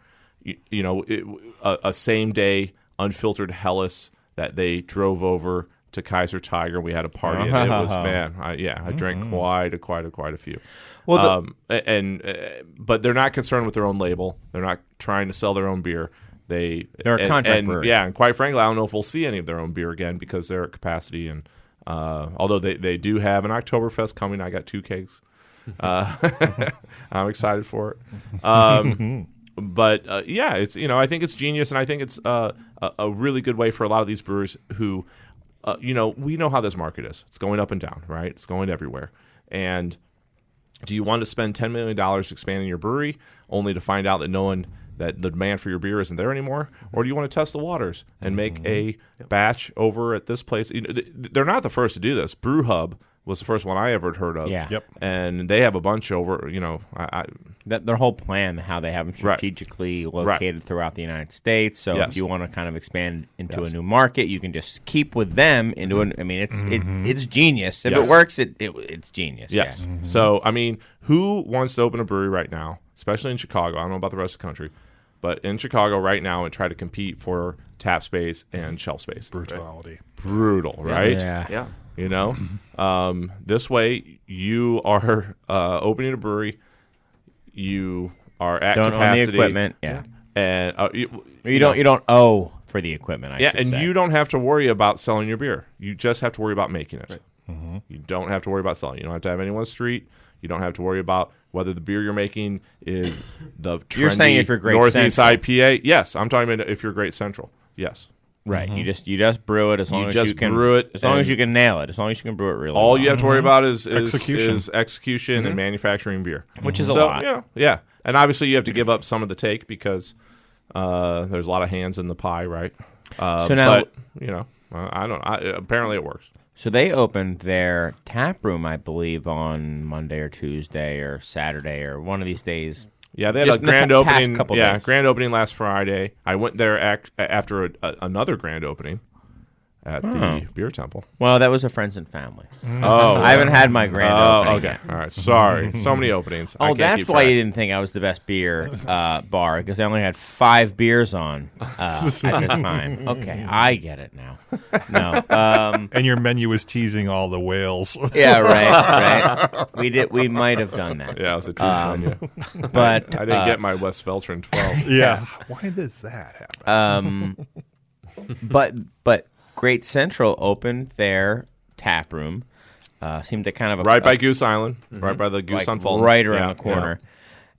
a same day unfiltered Helles that they drove over to Kaiser Tiger. We had a party. And it was I drank quite a few. Well, but they're not concerned with their own label. They're not trying to sell their own beer. They're a contract brewery. Yeah, and quite frankly, I don't know if we'll see any of their own beer again because they're at capacity. And although they do have an Oktoberfest coming, I got 2 kegs. I'm excited for it. But it's I think it's genius, and I think it's a really good way for a lot of these brewers who, we know how this market is. It's going up and down, right? It's going everywhere. And do you want to spend $10 million expanding your brewery only to find out that the demand for your beer isn't there anymore? Or do you want to test the waters and make a batch over at this place? They're not the first to do this. Brew Hub was the first one I ever heard of. Yeah. Yep. And they have a bunch over, their whole plan, how they have them strategically located throughout the United States. So if you want to kind of expand into a new market, you can just keep with them into an. I mean, it's genius. If it works, it's genius. Yes. Yeah. So, I mean, who wants to open a brewery right now, especially in Chicago? I don't know about the rest of the country, but in Chicago right now and try to compete for tap space and shelf space. Brutality. Brutal, right? Yeah. Yeah. This way you are opening a brewery. You are at Don't capacity. own the equipment. Yeah. And You don't owe for the equipment. I should and say. you don't have to worry about selling your beer. You just have to worry about making it. Right. You don't have to worry about selling. You don't have to have anyone on the street. You don't have to worry about whether the beer you're making is the trendy You're saying if you're Great Northeast Central. IPA. Yes, I'm talking about if you're Great Central. Yes. Right. You just brew it as long as you can brew it, as long as and you can nail it. As long as you can brew it really all well. you have to worry about is Execution. execution and manufacturing beer, Which is a lot. Yeah. And obviously you have to give up some of the take because there's a lot of hands in the pie, right? So now- but I don't. Apparently it works. So they opened their tap room, I believe, on Monday or Tuesday or Saturday or one of these days. Yeah, they had Just a in the grand past opening. couple Yeah, days. grand opening last Friday. I went there after another grand opening at the Beer Temple. Well, that was a friends and family. Oh, I haven't had my grand opening. okay. yet. All right. Sorry. So many openings. I Oh, can't that's keep why track. you didn't think I was the best beer bar, because I only had 5 beers on at the time. Okay, I get it now. No, And your menu was teasing all the whales. yeah, right. We might have done that. Yeah, it was a tease menu. But I didn't get my West Feltrin 12. Yeah. Why does that happen? but Great Central opened their tap room. Seemed to kind of Right by Goose Island. Right by the Goose on Fulton. right around Yeah, the corner.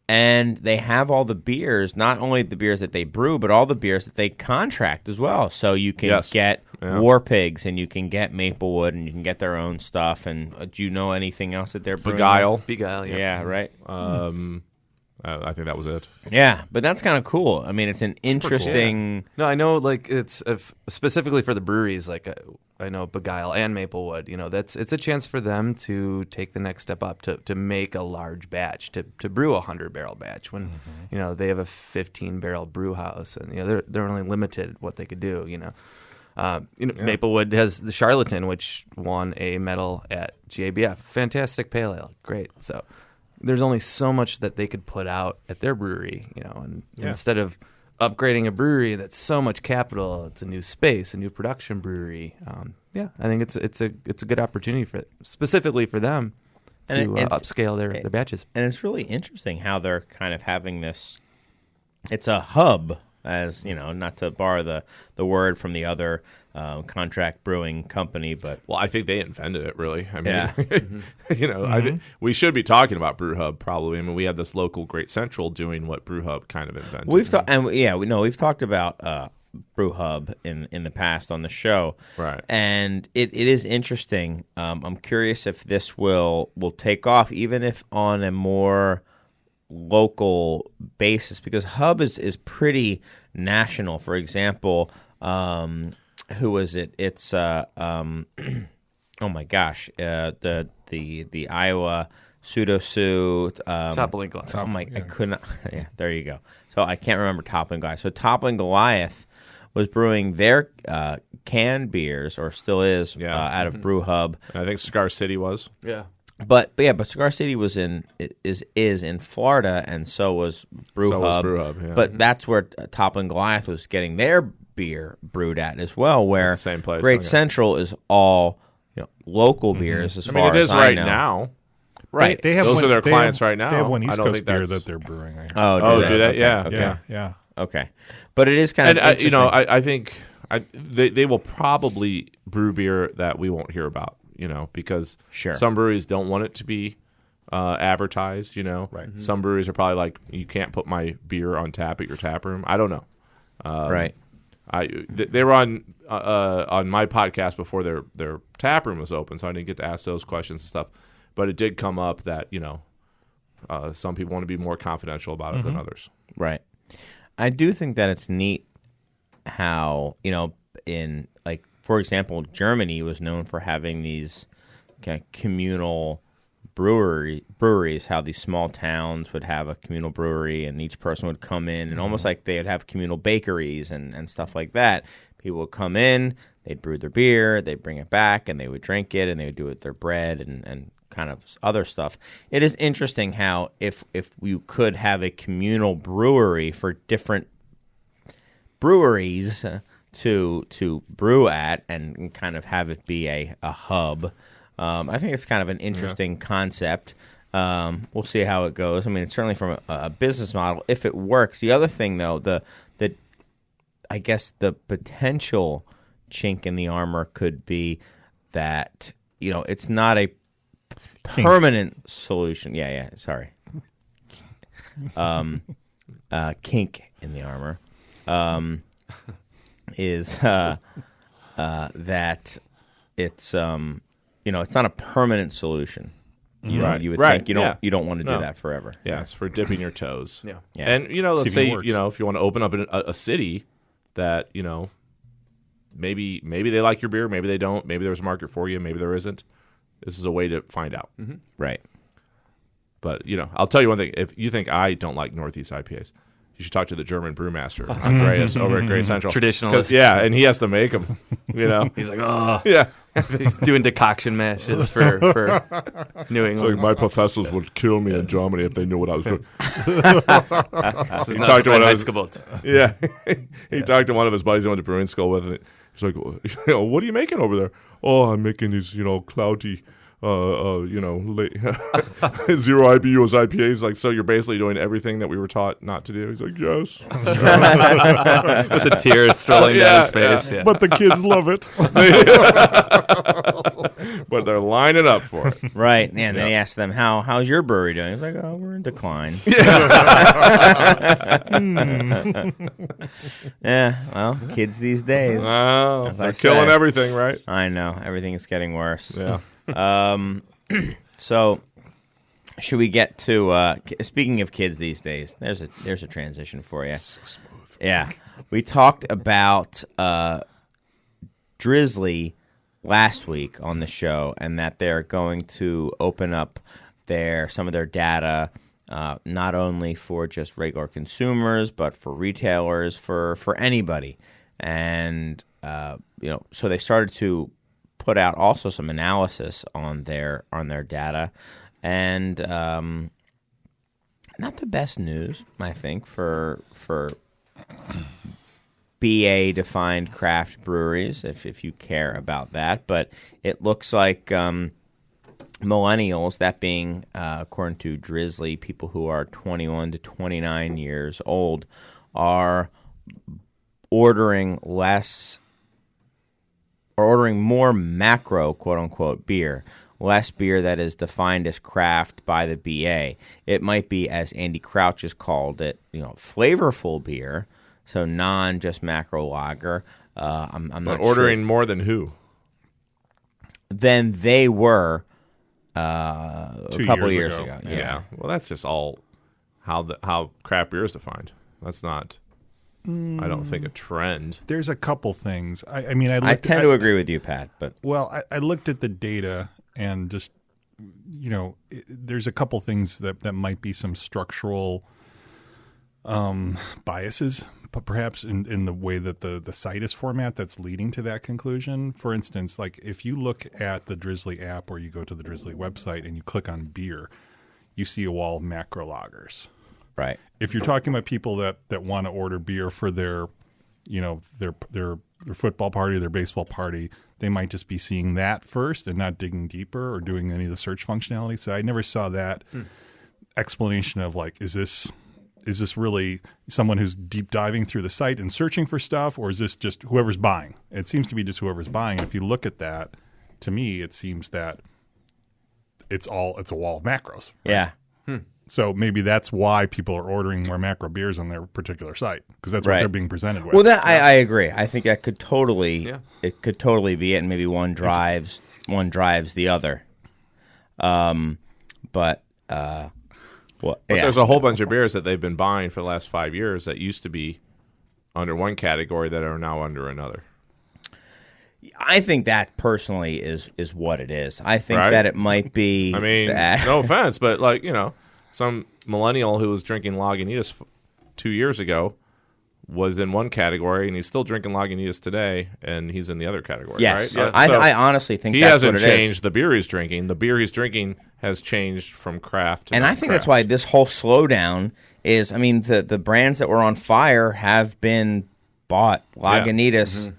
And they have all the beers, not only the beers that they brew, but all the beers that they contract as well. So you can Yes. get Yeah. War Pigs, and you can get Maplewood, and you can get their own stuff. And do you know anything else that they're brewing? Beguile, yeah. Yeah, right. I think that was it. Yeah, but that's kind of cool. I mean, it's an interesting. No, I know. Like it's specifically for the breweries. Like I know Beguile and Maplewood. You know, it's a chance for them to take the next step up to make a large batch, to brew a 100-barrel batch. When you know they have a 15-barrel brew house, and you know they're only limited what they could do. Maplewood has the Charlatan, which won a medal at GABF. Fantastic pale ale, great. So there's only so much that they could put out at their brewery, and instead of upgrading a brewery that's so much capital, it's a new space, a new production brewery. I think it's a good opportunity specifically for them to upscale their batches. And it's really interesting how they're kind of having this. It's a hub, as you know, not to borrow the word from the other contract brewing company, but Well, I think they invented it, really. I mean, Yeah. we should be talking about Brew Hub, probably. I mean, we have this local Great Central doing what Brew Hub kind of invented. we've talked about Brew Hub in the past on the show, Right. And it is interesting. I'm curious if this will take off, even if on a more local basis, because Hub is pretty national. For example, who was it? It's oh my gosh, the Iowa Pseudo Sue Toppling Goliath. Oh my, I couldn't. Yeah, there you go. So I can't remember Toppling Goliath. So Toppling Goliath was brewing their canned beers, or still is, out of Brew Hub. And I think Cigar City was. Yeah. But Cigar City was in Florida, and so was Brew So Hub. was Brew Hub, yeah. But that's where Toppling Goliath was getting their beer brewed at as well. Where the same place, Great okay. Central is all local beers as I far mean, it as is I right know. now. Right. They have Those one, are their they clients have- right now. They have one I East don't Coast think beer that's- that they're brewing. I heard. Oh, Do they? Okay. Yeah. Yeah. Okay, but it is kind of And interesting. I think they will probably brew beer that we won't hear about. Because Sure. some breweries don't want it to be advertised. Right. Some breweries are probably like, you can't put my beer on tap at your tap room. I don't know. Right. They were on my podcast before their tap room was open, so I didn't get to ask those questions and stuff. But it did come up that some people want to be more confidential about it than others. Right. I do think that it's neat how, in, like, for example, Germany was known for having these kind of communal breweries, how these small towns would have a communal brewery and each person would come in, and almost like they'd have communal bakeries and stuff like that. People would come in, they'd brew their beer, they'd bring it back, and they would drink it, and they would do it with their bread and kind of other stuff. It is interesting how if you could have a communal brewery for different breweries to brew at and kind of have it be a hub. I think it's kind of an interesting concept. We'll see how it goes. I mean, it's certainly from a business model, if it works. The other thing, though, I guess the potential chink in the armor could be that, it's not a permanent solution. Yeah, sorry. Kink in the armor is that it's it's not a permanent solution. You would think you don't want to do that forever. Yeah, it's for dipping your toes. Yeah. Yeah. And let's See if say it works. if you want to open up a city that maybe they like your beer, maybe they don't, maybe there's a market for you, maybe there isn't. This is a way to find out. Right. But, I'll tell you one thing. If you think I don't like Northeast IPAs, you should talk to the German brewmaster, Andreas, over at Great Central. Traditionalist. Yeah, and he has to make them, He's like, oh. Yeah. He's doing decoction mashes for New It's like England. my professors would kill me in Germany if they knew what I was doing. This is He not talked to my one of his- Heizgebot. Yeah. He talked to one of his buddies he went to brewing school with, and he's like, what are you making over there? Oh, I'm making these, cloudy, zero IBUs IPAs. Like, so you're basically doing everything that we were taught not to do. He's like, yes. With the tears strolling down his face. Yeah. But the kids love it. But they're lining up for it. Right. And then he asked them, how's your brewery doing? He's like, oh, we're in decline. Yeah, well, kids these days. Wow. As I They're killing said. everything, right? I know. Everything is getting worse. Yeah. So, should we get to speaking of kids these days? There's a transition for you. So smooth. Yeah, we talked about Drizzly last week on the show, and that they're going to open up some of their data, not only for just regular consumers, but for retailers, for anybody, and so they started to put out also some analysis on their data, and not the best news, I think, for BA defined craft breweries, if you care about that. But it looks like millennials, that being according to Drizzly, people who are 21 to 29 years old, are ordering more macro, quote-unquote, beer, less beer that is defined as craft by the BA. It might be, as Andy Crouch has called it, flavorful beer, so non-just macro lager. I'm not ordering sure. more than who? Than they were a 2 couple years years ago. ago. Yeah. Well, that's just all how craft beer is defined. That's not, I don't think, a trend. There's a couple things. I tend to agree with you, Pat, but Well, I looked at the data and just, there's a couple things that might be some structural biases, but perhaps in the way that the site is format that's leading to that conclusion. For instance, like if you look at the Drizzly app or you go to the Drizzly website and you click on beer, you see a wall of macro lagers. right. If you're talking about people that want to order beer for their football party, their baseball party, they might just be seeing that first and not digging deeper or doing any of the search functionality. So I never saw that explanation of like, is this really someone who's deep diving through the site and searching for stuff, or is this just whoever's buying? It seems to be just whoever's buying. And if you look at that, to me, it seems that it's a wall of macros. Yeah. So maybe that's why people are ordering more macro beers on their particular site, because that's what Right. they're being presented with. Well, I agree. I think that could totally Yeah. it could totally be it, and maybe one drives the other. But There's a whole bunch of beers that they've been buying for the last 5 years that used to be under one category that are now under another. I think that personally is what it is. I think Right. that it might be. I mean, that. no offense, but some millennial who was drinking Lagunitas 2 years ago was in one category, and he's still drinking Lagunitas today, and he's in the other category. Yes, right? I honestly think he that's hasn't what it is. changed the beer he's drinking. The beer he's drinking has changed from craft to And I think that's why this whole slowdown is. I mean, the brands that were on fire have been bought. Lagunitas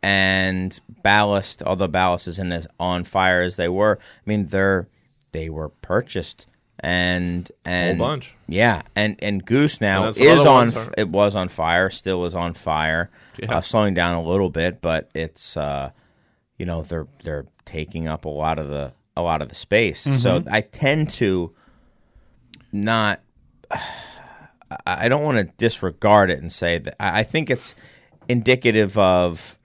and Ballast, although Ballast isn't as on fire as they were. I mean, they were purchased and a whole bunch. Yeah, and Goose now And then some is other on. ones are- It was on fire, still is on fire. Yeah. Slowing down a little bit, but it's they're taking up a lot of the space. So I tend to not. I don't want to disregard it and say that I think it's indicative of.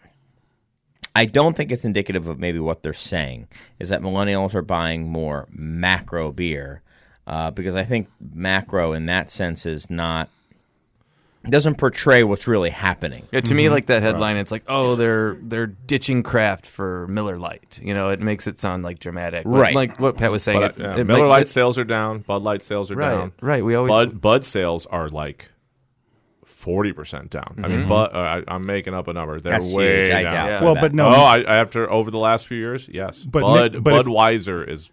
I don't think it's indicative of maybe what they're saying is that millennials are buying more macro beer because I think macro in that sense is not It doesn't portray what's really happening. Yeah, to me, like that headline, it's like, oh, they're ditching craft for Miller Lite. It makes it sound like dramatic. But Right. like what Pat was saying, But, it Miller might- Lite sales are down. Bud Light sales are down. Right. We always Bud sales are like 40% down. I mean, Bud, I'm making up a number. They're That's way huge. I down. doubt Yeah. Well, that. but no, After over the last few years, yes. But if- Budweiser is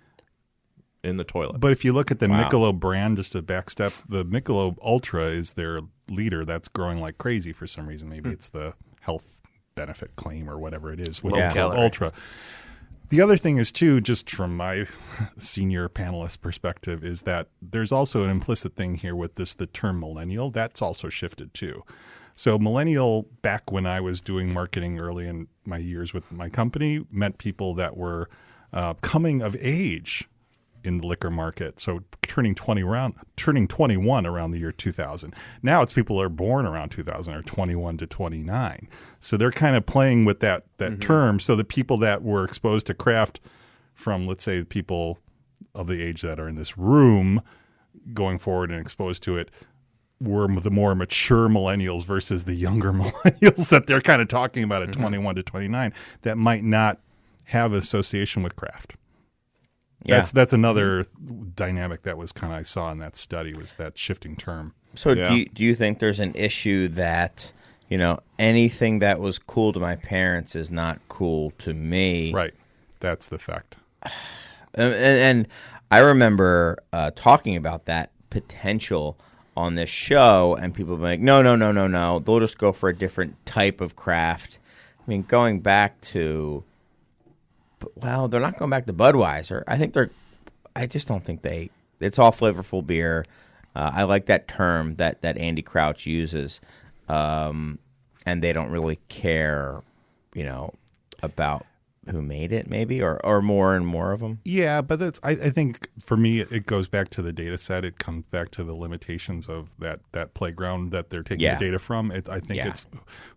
in the toilet. But if you look at the Wow. Michelob brand, just to backstep, the Michelob Ultra is their leader. That's growing like crazy for some reason. Maybe it's the health benefit claim or whatever it is with Yeah. Michelob Calorie. Ultra. The other thing is, too, just from my senior panelist perspective, is that there's also an implicit thing here with the term millennial. That's also shifted, too. So millennial, back when I was doing marketing early in my years with my company, meant people that were coming of age in the liquor market. So turning 21 around the year 2000. Now it's people that are born around 2000 or 21 to 29. So they're kind of playing with that term. So the people that were exposed to craft from, let's say, people of the age that are in this room going forward and exposed to it were the more mature millennials versus the younger millennials that they're kind of talking about at 21 to 29 that might not have association with craft. Yeah. That's another dynamic that was kind of I saw in that study was that shifting term. So Yeah. do you think there's an issue that, anything that was cool to my parents is not cool to me? Right. That's the fact. And I remember talking about that potential on this show, and people being like, no. They'll just go for a different type of craft. I mean, going back to, well, they're not going back to Budweiser. I just don't think it's all flavorful beer. I like that term that Andy Crouch uses, and they don't really care, about who made it, maybe, or more and more of them. Yeah, but that's I think for me it goes back to the data set. It comes back to the limitations of that playground that they're taking Yeah. the data from. I think Yeah. it's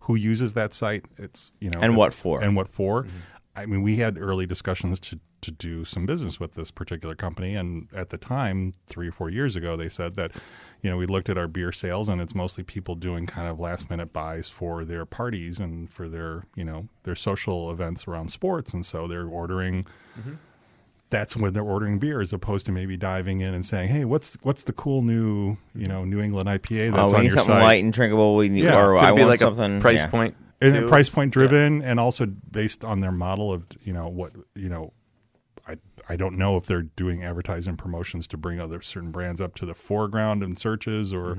who uses that site. It's And what for. and what for. I mean, we had early discussions to do some business with this particular company, and at the time, 3 or 4 years ago, they said that we looked at our beer sales, and it's mostly people doing kind of last minute buys for their parties and for their their social events around sports, and so they're ordering. That's when they're ordering beer, as opposed to maybe diving in and saying, "Hey, what's the cool new New England IPA that's we on need your something site?" light and drinkable. We need, Yeah. or could I be want like something a price yeah. point. And too. price point driven, and also based on their model of what I don't know if they're doing advertising promotions to bring other certain brands up to the foreground in searches, or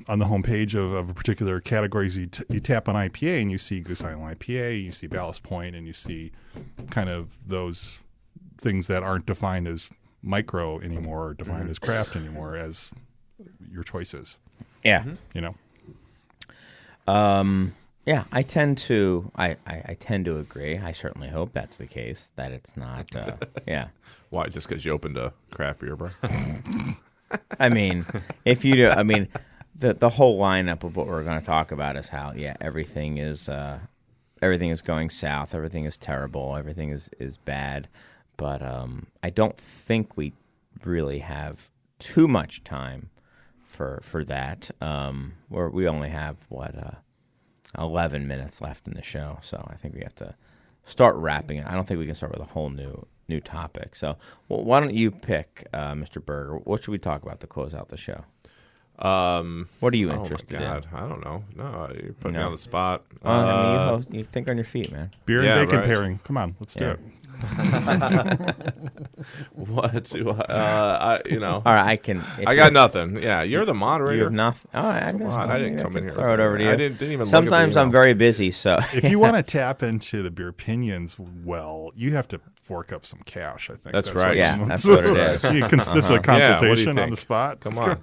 on the homepage of a particular categories. You tap on IPA and you see Goose Island IPA, you see Ballast Point, and you see kind of those things that aren't defined as micro anymore, or defined as craft anymore, as your choices. Yeah. Yeah, I tend to agree. I certainly hope that's the case. That it's not. Yeah, Why? Just because you opened a craft beer bar? I mean, if you do, I mean, the whole lineup of what we're going to talk about is how everything is going south. Everything is terrible. Everything is bad. But I don't think we really have too much time for that. We only have 11 minutes left in the show, so I think we have to start wrapping it. I don't think we can start with a whole new topic. So, why don't you pick, Mr. Berger? What should we talk about to close out the show? What are you interested oh my God, in? I don't know. No, you're putting me No. on the spot. I mean, you think on your feet, man. Beer and Yeah, bacon right. pairing. Come on, let's do Yeah. it. What do I? All right, I can. if I you- got nothing. Yeah, you're the moderator. You have nothing. All right, Come on, I didn't come in here. Throw it over to you. I didn't even. Sometimes look at I'm the very busy, so If you want to tap into the beer opinions, well, you have to fork up some cash. I think That's right. what Yeah, you- that's what it is. This is a Yeah, what do you consultation on think? the spot. Come on,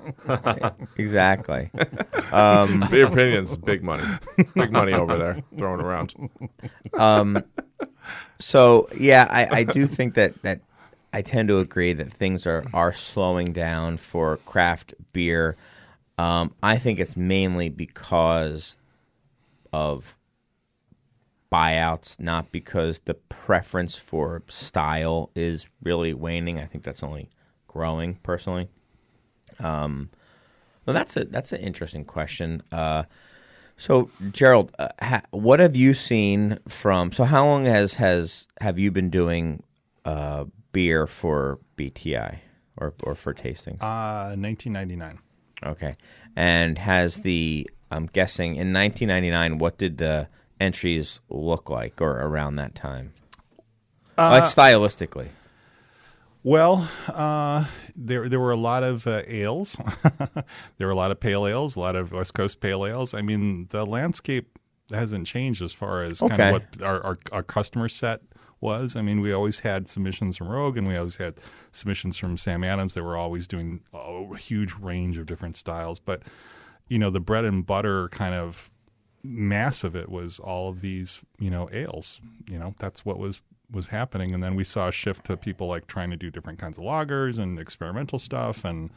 exactly. beer opinions, big money over there, thrown around. So yeah, I do think that I tend to agree that things are slowing down for craft beer. I think it's mainly because of buyouts, not because the preference for style is really waning. I think that's only growing, personally. Well, that's an interesting question. So, Gerald, what have you seen from? So, how long have you been doing beer for BTI or for tastings? 1999. Okay, and I'm guessing in 1999, what did the entries look like, or around that time, like stylistically? Well, there were a lot of ales. There were a lot of pale ales, a lot of West Coast pale ales. I mean, the landscape hasn't changed as far as kind of what our customer set was. I mean, we always had submissions from Rogue, and we always had submissions from Sam Adams. They were always doing a huge range of different styles. But, the bread and butter kind of mass of it was all of these, ales. That's what was happening. And then we saw a shift to people like trying to do different kinds of lagers and experimental stuff. And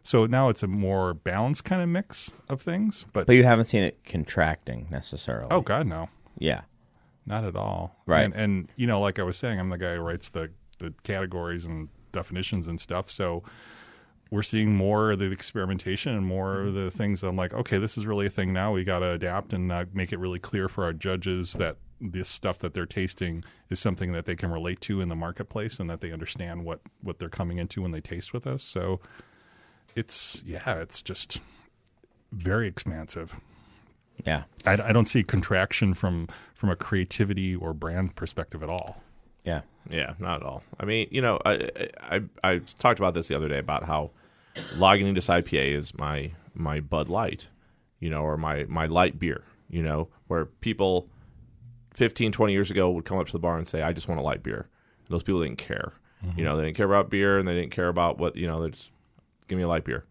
so now it's a more balanced kind of mix of things. But you haven't seen it contracting necessarily. Oh, God, no. Yeah. Not at all. Right. And like I was saying, I'm the guy who writes the categories and definitions and stuff. So we're seeing more of the experimentation and more of the things that I'm like, okay, this is really a thing now. We got to adapt and make it really clear for our judges that this stuff that they're tasting is something that they can relate to in the marketplace and that they understand what they're coming into when they taste with us. So it's just very expansive. Yeah. I don't see contraction from a creativity or brand perspective at all. Yeah. Yeah, not at all. I mean, I talked about this the other day about how Lagunitas IPA is my Bud Light, or my light beer, where people 15, 20 years ago would come up to the bar and say, I just want a light beer. And those people didn't care. They didn't care about beer, and they didn't care about what, they just give me a light beer.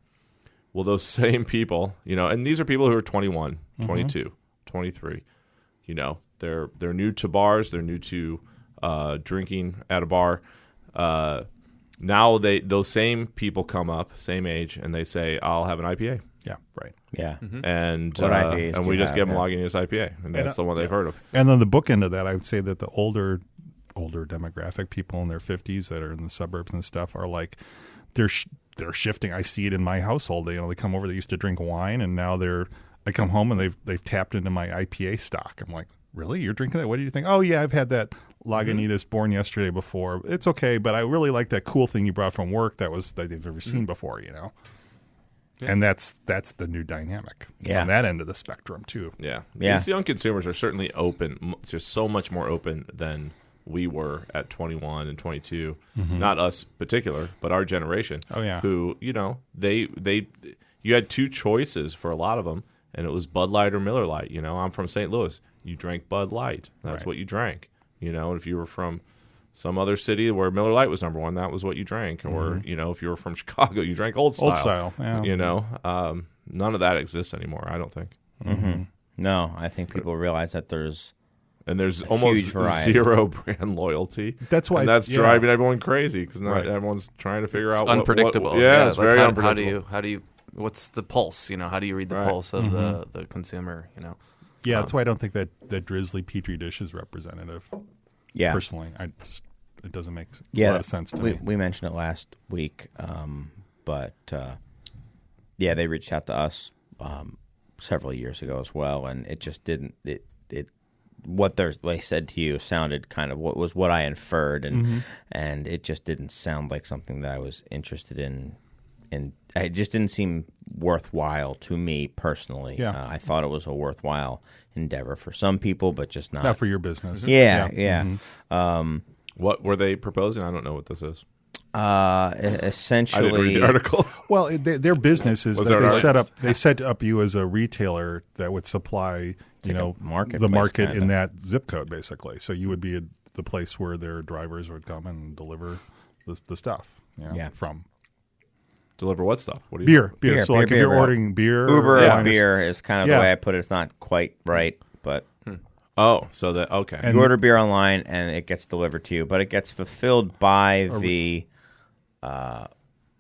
Well, those same people, and these are people who are 21, 22, 23, they're new to bars, they're new to drinking at a bar. Now those same people come up, same age, and they say, I'll have an IPA. Yeah, right. Yeah. And What IPAs do and we you just have? give them Lagunitas IPA, and that's the one they've heard of. And then the bookend of that, I would say that the older demographic people in their 50s that are in the suburbs and stuff are like, they're shifting. I see it in my household. They come over. They used to drink wine, and now I come home and they've tapped into my IPA stock. I'm like, really? You're drinking that? What do you think? Oh yeah, I've had that Lagunitas Born Yesterday before. It's okay, but I really like that cool thing you brought from work that they've never seen before. Yeah. And that's the new dynamic on that end of the spectrum too. Yeah. Yeah. These young consumers are certainly open, just so much more open than we were at 21 and 22. Not us particular, but our generation. Oh yeah. Who, you had two choices for a lot of them, and it was Bud Light or Miller Lite. I'm from St. Louis. You drank Bud Light. That's Right. what you drank. And if you were from some other city where Miller Lite was number one, that was what you drank. Or, if you were from Chicago, you drank Old Style. Old Style, yeah. None of that exists anymore, I don't think. No, I think people realize that there's almost huge variety. zero brand loyalty. That's why- and that's yeah. driving everyone crazy because Right. everyone's trying to figure It's out unpredictable. It's like very how unpredictable. How do you? What's the pulse? How do you read the Right. pulse of the consumer? Yeah, that's why I don't think that Drizzly Petri dish is representative. Yeah. Personally, it doesn't make Yeah, a lot of sense to me. We mentioned it last week, but they reached out to us several years ago as well, and it just didn't. What they said to you sounded kind of what I inferred, and it just didn't sound like something that I was interested in. And it just didn't seem worthwhile to me personally. Yeah. I thought it was a worthwhile endeavor for some people, but just Not for your business. Yeah. What were they proposing? I don't know what this is. Essentially, I didn't read the article. Well, their business is Was that there an they set up you as a retailer that would supply the marketplace market kind of. in that zip code basically. So you would be the place where their drivers would come and deliver the stuff. From Deliver what stuff? What do you beer. So like if you're beer. ordering beer, Uber or of wine, beer is kind of Yeah. the way I put it. It's not quite right, but Oh, so that okay. And- you order beer online and it gets delivered to you, but it gets fulfilled by the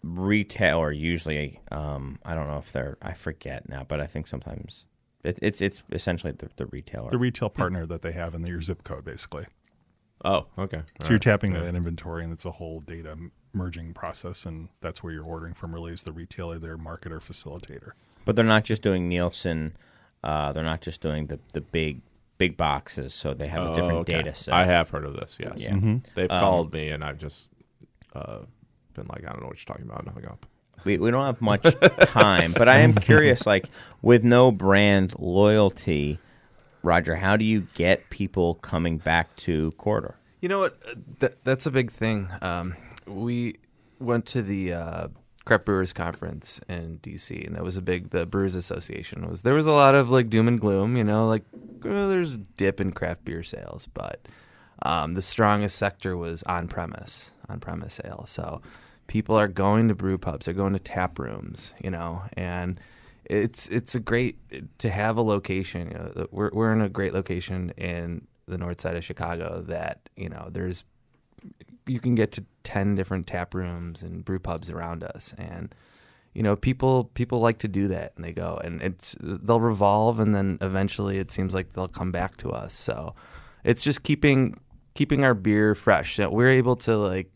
retailer. Usually, I don't know if I forget now, but I think sometimes it's essentially the retailer. the retail partner that they have in your zip code basically. Oh, okay. So you're tapping that inventory, and it's a whole data merging process, and that's where you're ordering from. Really, is the retailer, their marketer, facilitator. But they're not just doing Nielsen. They're not just doing the big boxes. So they have a different data set. I have heard of this. Yes. Yeah. They've called me, and I've just been like, I don't know what you're talking about. Nothing up. We don't have much time, but I am curious, like, with no brand loyalty, Roger, how do you get people coming back to Corridor? You know what? That's a big thing. We went to the Craft Brewers Conference in D.C., and that was the Brewers Association. There was a lot of, like, doom and gloom, like, there's a dip in craft beer sales, but the strongest sector was on-premise sales. So people are going to brew pubs, they're going to tap rooms, and it's a great to have a location. We're in a great location in the north side of Chicago that you can get to 10 different tap rooms and brew pubs around us, and people like to do that, and they go, and they'll revolve, and then eventually it seems like they'll come back to us. So it's just keeping our beer fresh. We're able to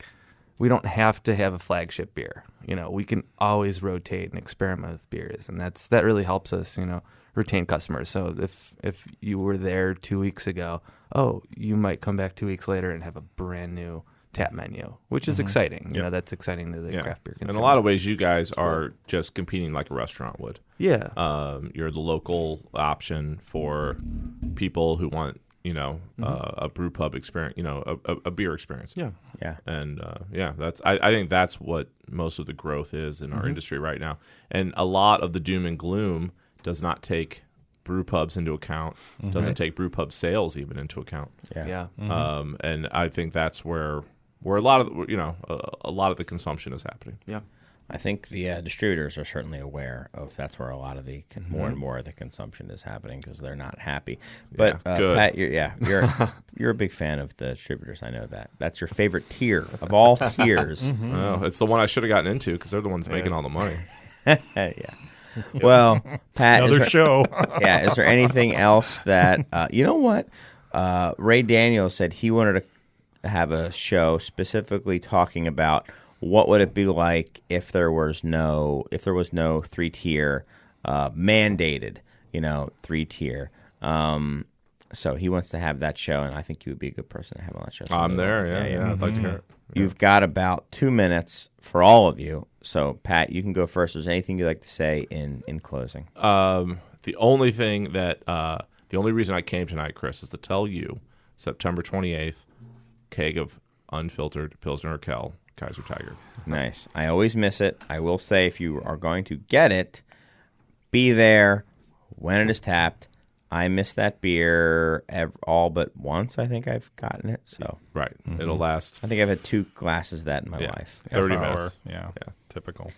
we don't have to have a flagship beer. We can always rotate and experiment with beers, and that really helps us, retain customers. So if you were there 2 weeks ago, you might come back 2 weeks later and have a brand new tap menu, which is exciting. That's exciting to the craft beer consumer. In a lot of ways, you guys are just competing like a restaurant would. Yeah. You're the local option for people who want a brew pub experience, a beer experience. Yeah. Yeah. And I think that's what most of the growth is in our industry right now. And a lot of the doom and gloom does not take brew pubs into account, doesn't take brew pub sales even into account. Yeah. And I think that's where a lot of a lot of the consumption is happening. Yeah. I think the distributors are certainly aware of that's where a lot of the more and more of the consumption is happening because they're not happy. But good. Pat, you're a big fan of the distributors. I know that. That's your favorite tier of all tiers. Oh, it's the one I should have gotten into because they're the ones making all the money. Yeah. Well, Pat, Another show. Is there anything else that you know what? Ray Daniels said he wanted to have a show specifically talking about what would it be like if there was no 3-tier mandated, 3-tier. So he wants to have that show, and I think you would be a good person to have on that show. I'm there. Yeah. I'd like to hear it. You've got about 2 minutes for all of you. So, Pat, you can go first. Is there anything you'd like to say in closing? The only reason I came tonight, Chris, is to tell you September 28th, keg of unfiltered Pilsner Urquell, Kaiser Tiger. Nice. I always miss it. I will say if you are going to get it, be there when it is tapped. I miss that beer all but once. I think I've gotten it. So right, it'll last. I think I've had 2 glasses of that in my life. 30 Half hour. minutes. Yeah, typical.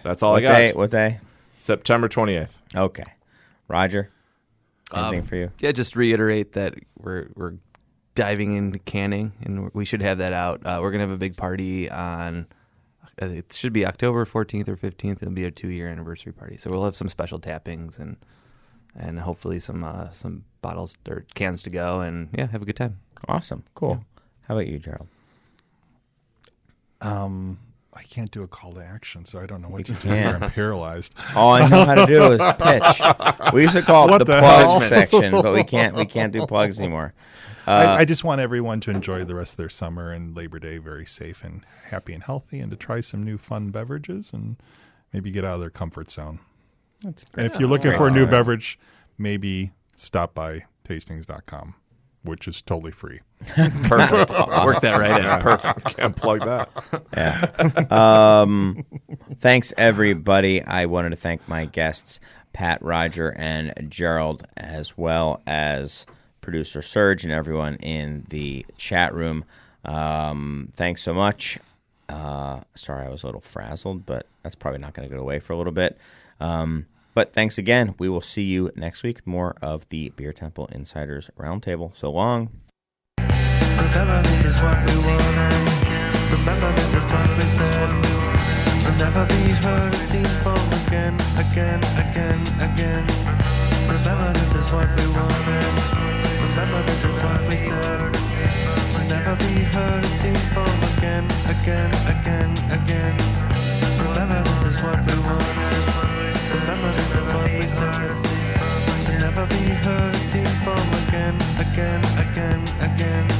That's all I got. What day? September 28th. Okay. Roger, anything for you? Yeah, just reiterate that we're diving into canning, and we should have that out. We're going to have a big party on, it should be October 14th or 15th. It'll be a 2-year anniversary party. So we'll have some special tappings and hopefully some bottles or cans to go, and have a good time. Awesome. Cool. How about you, Gerald? I can't do a call to action, so I don't know what to do. can't. I'm paralyzed. All I know how to do is pitch. We used to call it the plugs section, but we can't do plugs anymore. I just want everyone to enjoy the rest of their summer and Labor Day very safe and happy and healthy, and to try some new fun beverages and maybe get out of their comfort zone. That's And if you're looking for a new beverage, maybe stop by tastings.com, which is totally free. Perfect. Work that right in. Perfect. Can't plug that. Thanks, everybody. I wanted to thank my guests, Pat, Roger, and Gerald, as well as producer Serge and everyone in the chat room. Thanks so much. Sorry, I was a little frazzled, but that's probably not going to go away for a little bit. But thanks again. We will see you next week with more of the Beer Temple Insiders Roundtable. So long. Remember this is what we wanted. Remember this is what we said. To never be heard or seen from again. Remember this is what we wanted. Remember this is what we said. be heard or seen from again, again, again, again. Remember this is what we wanted. Remember this is what we said. To never be heard or seen from again, again, again, again.